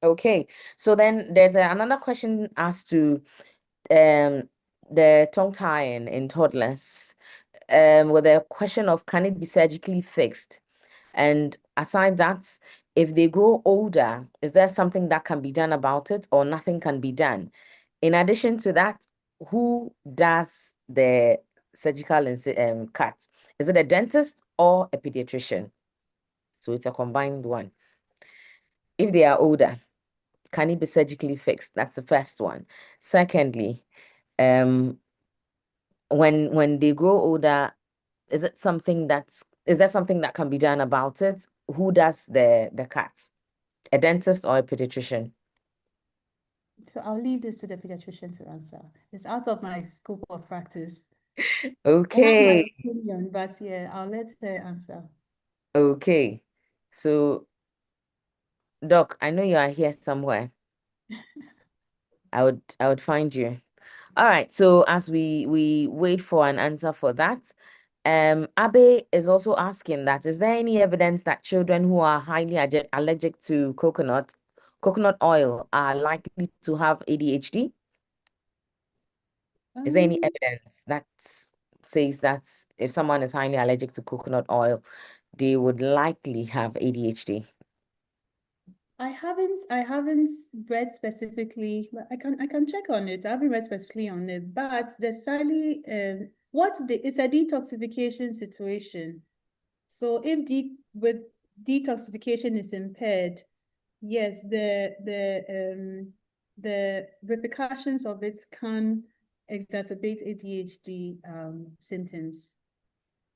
Okay. So then there's another question as to um the tongue tying in toddlers. With a question of can it be surgically fixed? And aside that, if they grow older, is there something that can be done about it or nothing can be done? In addition to that, who does the surgical cuts? Is it a dentist or a pediatrician? So it's a combined one. If they are older, can it be surgically fixed? That's the first one. Secondly, um, when they grow older, is there something that can be done about it? Who does the cuts? A dentist or a pediatrician? So I'll leave this to the pediatrician to answer. It's out of my scope of practice. I have my Okay. opinion, but yeah, I'll let her answer. Okay. So, Doc, I know you are here somewhere. I would find you. All right. So as we wait for an answer for that, Abe is also asking that is there any evidence that children who are highly allergic to coconut oil are likely to have ADHD? Is there any Um, evidence that says that if someone is highly allergic to coconut oil, they would likely have ADHD? I haven't read specifically, but I can check on it. I haven't read specifically on it, but the slightly it's a detoxification situation. So if with detoxification is impaired, yes, the repercussions of it can exacerbate ADHD symptoms.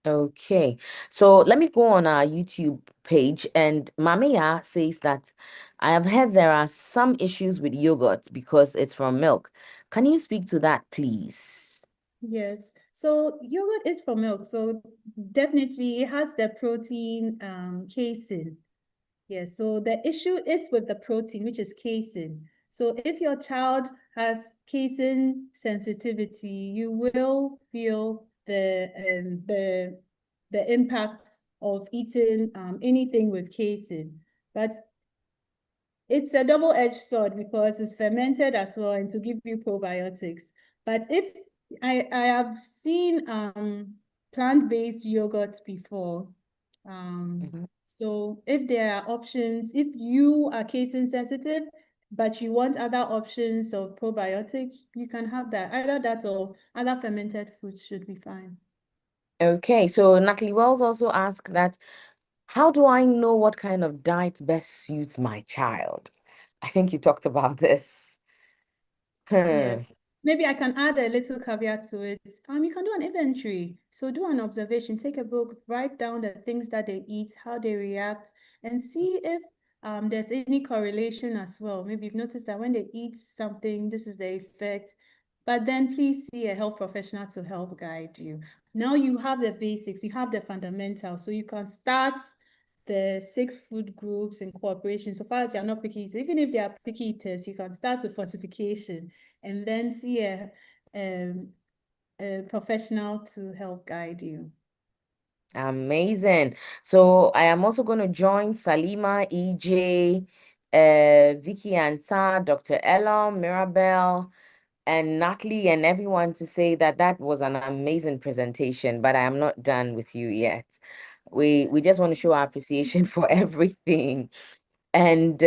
Okay, so let me go on our YouTube page, and Mamiya says that I have heard there are some issues with yogurt because it's from milk. Can you speak to that, please? Yes. So yogurt is from milk, so definitely it has the protein casein. Yes, so the issue is with the protein, which is casein. So if your child has casein sensitivity, you will feel the impact of eating anything with casein. But it's a double-edged sword because it's fermented as well and to give you probiotics. But if I have seen plant-based yogurt before. Mhm. So if there are options, if you are casein sensitive, but you want other options of probiotic, you can have that. Either that or other fermented foods should be fine. Okay, so Natalie Wells also asked that How do I know what kind of diet best suits my child? I think you talked about this. Yes. Hmm. Maybe I can add a little caveat to it. You can do an inventory. So do an observation, take a book, write down the things that they eat, how they react, and see if there's any correlation as well. Maybe you've noticed that when they eat something, this is the effect. But then please see a health professional to help guide you. Now you have the basics, you have the fundamentals, so you can start the 6 food groups in cooperation. So far as you're not picky eaters, even if they are picky eaters, you can start with fortification and then see a professional to help guide you. Amazing. So I am also going to join Salima, EJ, Vicky Anta, Dr. Ella, Mirabel, and Natalie, and everyone to say that that was an amazing presentation, but I am not done with you yet. We just want to show our appreciation for everything. And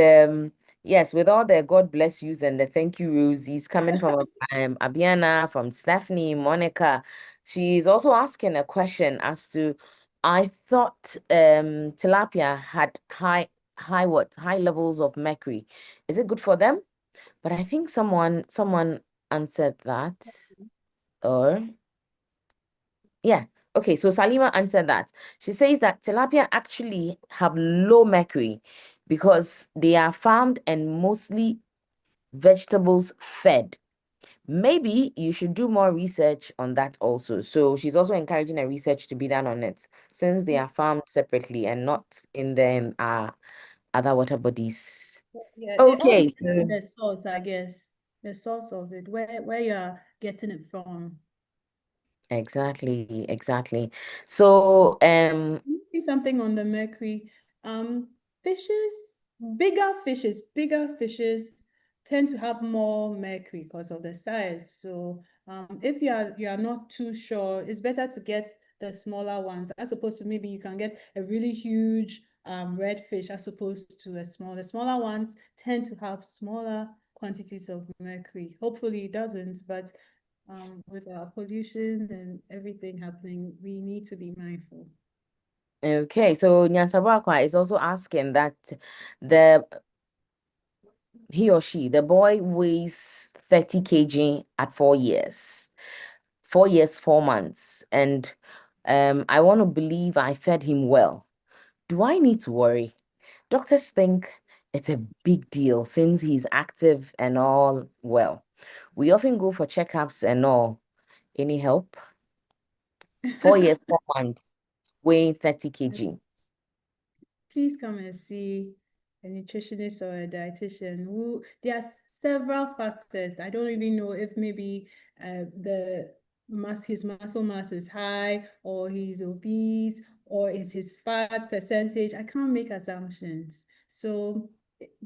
yes, with all the God bless yous and the thank you roses coming from Abiana, from Stephanie, Monica, she's also asking a question as to, I thought tilapia had high levels of mercury. Is it good for them? But I think someone answered that. Or yeah. Okay, so Salima answered that. She says that tilapia actually have low mercury because they are farmed and mostly vegetables fed. Maybe you should do more research on that also. So she's also encouraging a research to be done on it since they are farmed separately and not in the other water bodies. Yeah, it all Okay, depends on so the source, I guess. The source of it, where you're getting it from. exactly. So See something on the mercury. Um, fishes, bigger fishes tend to have more mercury because of the size. So if you are not too sure, it's better to get the smaller ones as opposed to maybe you can get a really huge red fish as opposed to a small. The smaller ones tend to have smaller quantities of mercury. Hopefully it doesn't, but with our pollution and everything happening, we need to be mindful. okay, so Nyansabakwa is also asking that the he or she, the boy weighs 30 kg at 4 years. 4 years, 4 months. And I want to believe I fed him well. Do I need to worry? Doctors think it's a big deal since he's active and all well. We often go for checkups and all. Any help? 4 years, 4 months, weighing 30 kg. Please come and see a nutritionist or a dietitian who there are several factors. I don't really know if maybe the his muscle mass is high or he's obese or is his fat percentage. I can't make assumptions. So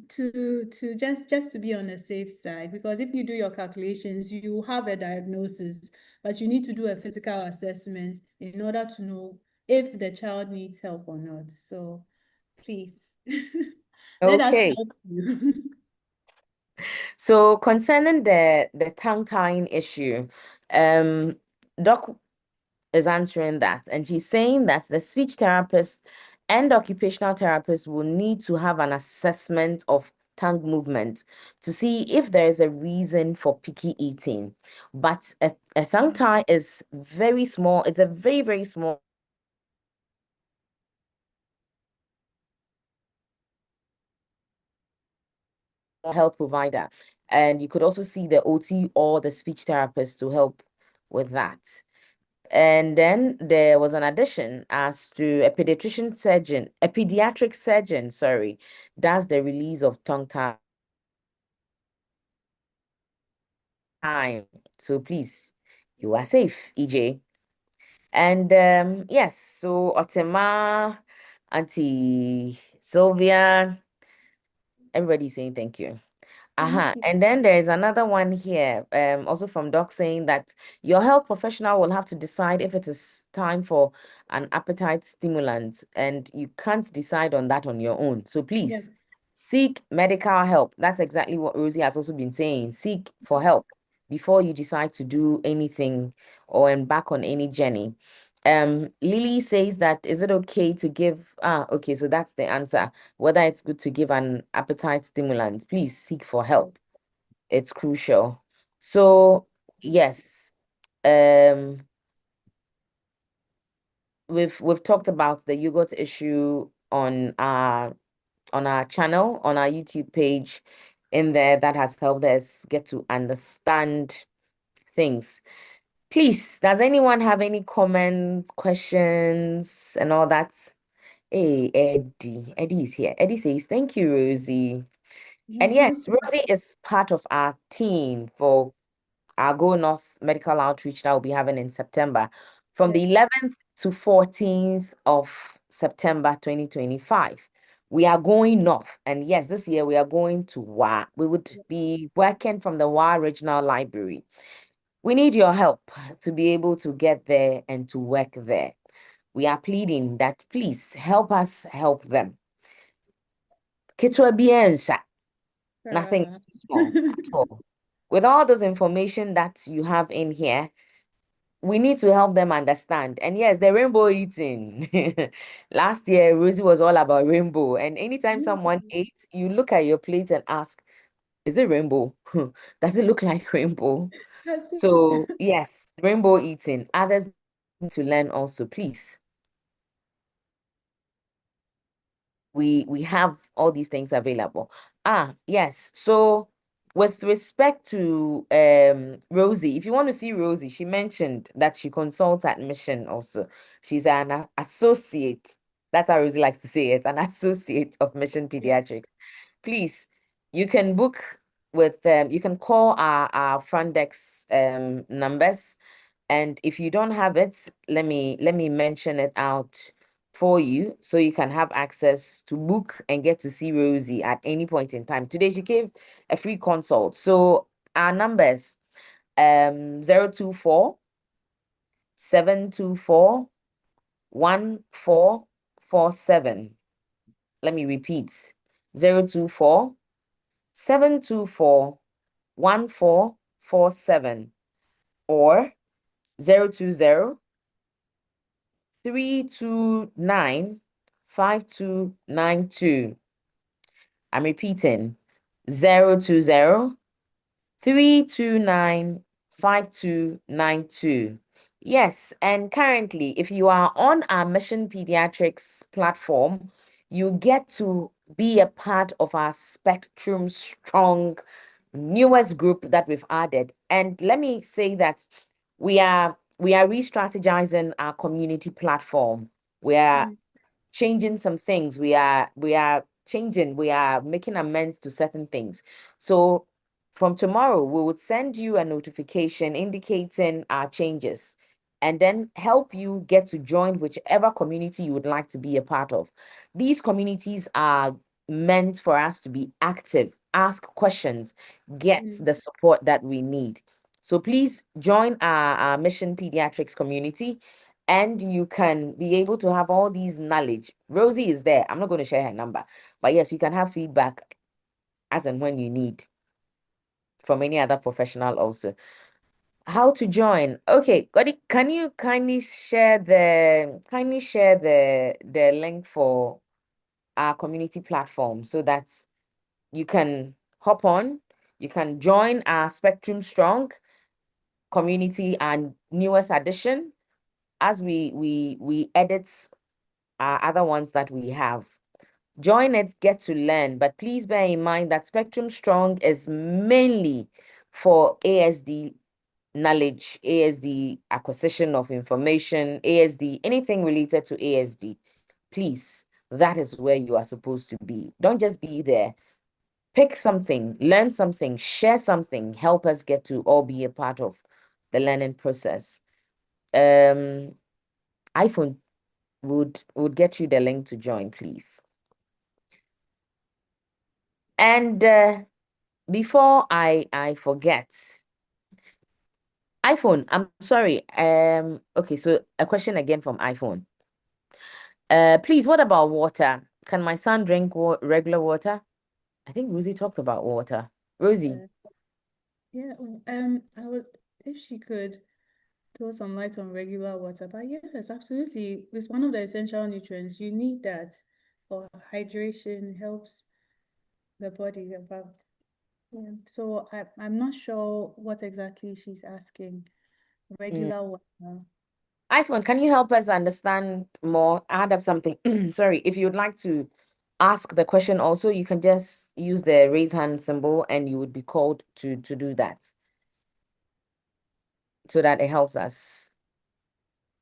to just to be on the safe side, because if you do your calculations, you have a diagnosis, but you need to do a physical assessment in order to know if the child needs help or not. So please let us Okay. help you. So concerning the tongue tying issue, um, Doc is answering that, and she's saying that the speech therapist and occupational therapist will need to have an assessment of tongue movement to see if there is a reason for picky eating. But a tongue tie is very small. It's a very small health provider, and you could also see the OT or the speech therapist to help with that. And then there was an addition as to a pediatric surgeon, sorry, does the release of tongue time. So please, you are safe, EJ. And yes, so Otema, Auntie Sylvia, everybody's saying thank you. Thank you. And then there is another one here, also from Doc saying that your health professional will have to decide if it is time for an appetite stimulant, and you can't decide on that on your own. So Yeah. please seek medical help. That's exactly what Rosie has also been saying. Seek for help before you decide to do anything or embark on any journey. Lily says that, is it okay to give, okay, so that's the answer. Whether it's good to give an appetite stimulant, please seek for help. It's crucial. So yes, um, we've talked about the yogurt issue on our channel, on our YouTube page in there. That has helped us get to understand things. Please, does anyone have any comments, questions, and all that? Hey, Eddie. Eddie is here. Eddie says, thank you, Rosie. And yes, Rosie is part of our team for our Go North medical outreach that we'll be having in September from the 11th to 14th of September 2025. We are going north. And yes, this year we are going to WA. We would be working from the WA Regional Library. We need your help to be able to get there and to work there. We are pleading that please help us help them. Ketua biensha, nothing small at all. With all this information that you have in here, we need to help them understand. And yes, the rainbow eating. Last year, Rosie was all about rainbow. And anytime someone ate, you look at your plate and ask, is it rainbow? Does it look like rainbow? So yes, rainbow eating. Others need to learn also, please. We have all these things available. Yes. So with respect to Rosie, if you want to see Rosie, she mentioned that she consults admission also. She's an associate. That's how Rosie likes to say it, an associate of Mission Pediatrics. Please, you can book with you can call our front desk numbers. And if you don't have it, let me mention it out for you so you can have access to book and get to see Rosie at any point in time. Today she gave a free consult. So our numbers 024 724 1447. Let me repeat. 024 724 1447 or 020 329 5292. I'm repeating 020 329 5292. Yes, and currently, if you are on our Mission Pediatrics platform, you get to be a part of our Spectrum Strong newest group that we've added. And let me say that we are re-strategizing our community platform. We are changing some things. We are changing, we are making amends to certain things. So from tomorrow, we would send you a notification indicating our changes and then help you get to join whichever community you would like to be a part of. These communities are meant for us to be active, ask questions, get the support that we need. So please join our Mission Pediatrics community and you can be able to have all these knowledge. Rosie is there. I'm not going to share her number, but yes, you can have feedback as and when you need from any other professional also. How to join? Okay, Godi, can you kindly share the link for our community platform so that you can hop on, you can join our Spectrum Strong community and newest addition as we edit other ones that we have. Join it, get to learn, but please bear in mind that Spectrum Strong is mainly for ASD knowledge, ASD acquisition of information, ASD, anything related to ASD. Please, that is where you are supposed to be. Don't just be there. Pick something, learn something, share something, help us get to all be a part of the learning process. iPhone would get you the link to join, please. And before I forget, iPhone, I'm sorry. Okay, so a question again from iPhone. Please, what about water? Can my son drink regular water? I think Rosie talked about water. Rosie. Yeah, I would, if she could, throw some light on regular water. But yes, absolutely. It's one of the essential nutrients. You need that for hydration, helps the body about. Yeah. So I'm not sure what exactly she's asking. Mm. Regular water. iPhone, can you help us understand more? Add up something. Sorry, if you'd like to ask the question also, you can just use the raise hand symbol and you would be called to do that so that it helps us.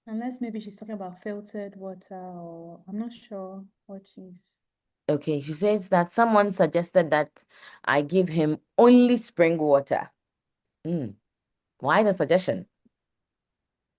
Unless maybe she's talking about filtered water, or I'm not sure what she's. Okay, she says that someone suggested that I give him only spring water. Why the suggestion?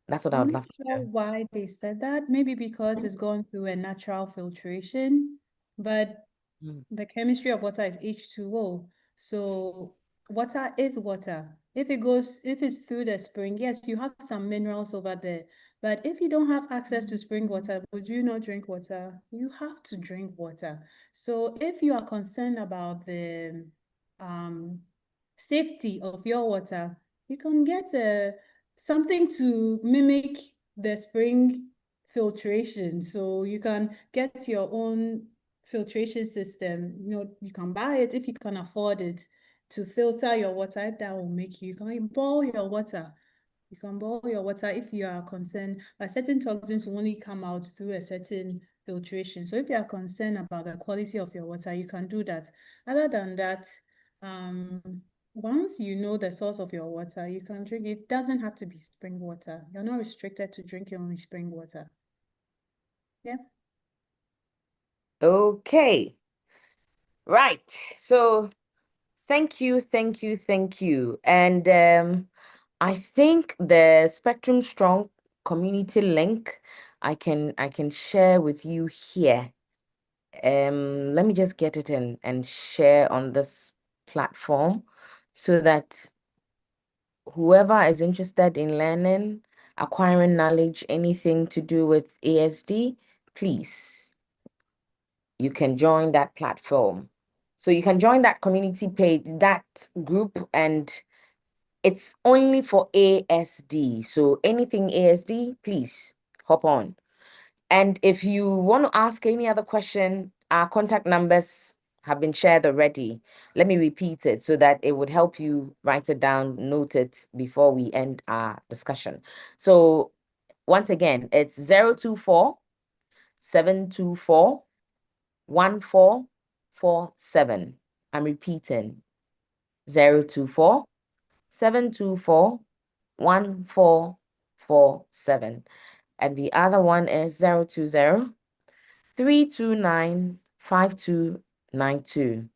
That's what I I'm would not love to sure know. why they said that. Maybe because it's gone through a natural filtration, but Mm. the chemistry of water is H2O. So water is water. If it's through the spring, yes, you have some minerals over there. But if you don't have access to spring water, would you not drink water? You have to drink water. So if you are concerned about the um, safety of your water, you can get something to mimic the spring filtration. So you can get your own filtration system. You can buy it if you can afford it to filter your water. That will make you can boil your water. You can boil your water if you are concerned. But certain toxins will only come out through a certain filtration. So if you are concerned about the quality of your water, you can do that. Other than that, um, once you know the source of your water, you can drink. It doesn't have to be spring water. You're not restricted to drinking only spring water. Yeah. Okay, right. So thank you, thank you, thank you. And I think the Spectrum Strong community link I can share with you here. Let me just get it in and share on this platform so that whoever is interested in learning, acquiring knowledge, anything to do with ASD, please, you can join that platform. So you can join that community page, that group, and it's only for ASD. So anything ASD, please hop on. And if you want to ask any other question, our contact numbers have been shared already. Let me repeat it so that it would help you write it down, note it before we end our discussion. So once again, it's 024 724 1447. I'm repeating 024 724 1447. And the other one is 020 329 5292.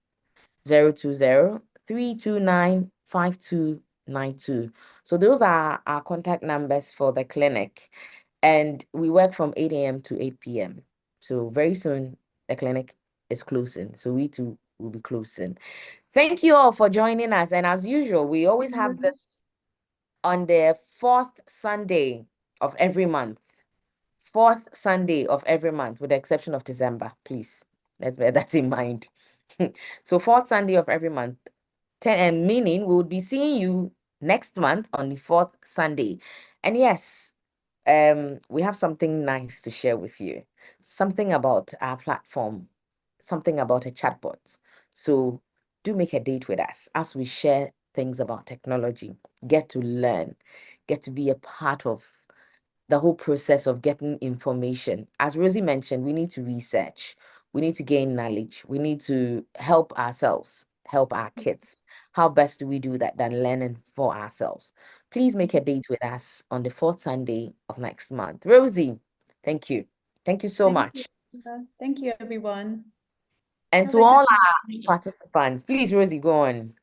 020-329-5292. So those are our contact numbers for the clinic. And we work from 8 a.m. to 8 p.m. So very soon the clinic is closing. So we too will be closing. Thank you all for joining us. And as usual, we always have this on the fourth Sunday of every month. Fourth Sunday of every month, with the exception of December, please. Let's bear that in mind. So fourth Sunday of every month, and meaning we would be seeing you next month on the fourth Sunday. And yes, we have something nice to share with you. Something about our platform, something about a chatbot. So do make a date with us as we share things about technology. Get to learn, get to be a part of the whole process of getting information. As Rosie mentioned, we need to research, we need to gain knowledge, we need to help ourselves, help our kids. How best do we do that than learning for ourselves? Please make a date with us on the fourth Sunday of next month. Rosie, thank you. Thank you so Thank you. much. Thank you, everyone. And Have to a good all our evening. participants, please, Rosie, go on.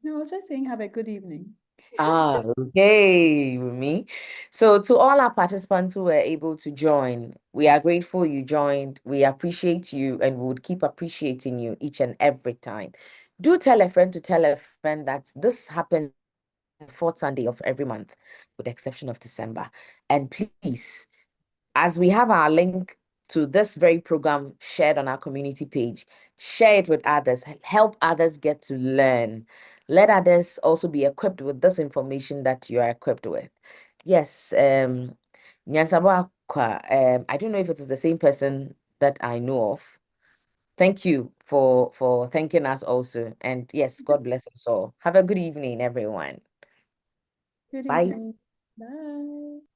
No, I was just saying have a good evening. Okay, with me. So to all our participants who were able to join, we are grateful you joined. We appreciate you and we would keep appreciating you each and every time. Do tell a friend to tell a friend that this happens fourth Sunday of every month, with the exception of December. And please, as we have our link to this very program shared on our community page, share it with others, help others get to learn. let others also be equipped with this information that you are equipped with. Yes, Nyansabo Akwa, I don't know if it is the same person that I know of. Thank you for thanking us also. And yes, God bless us all. Have a good evening, everyone. Good Bye. evening. Bye.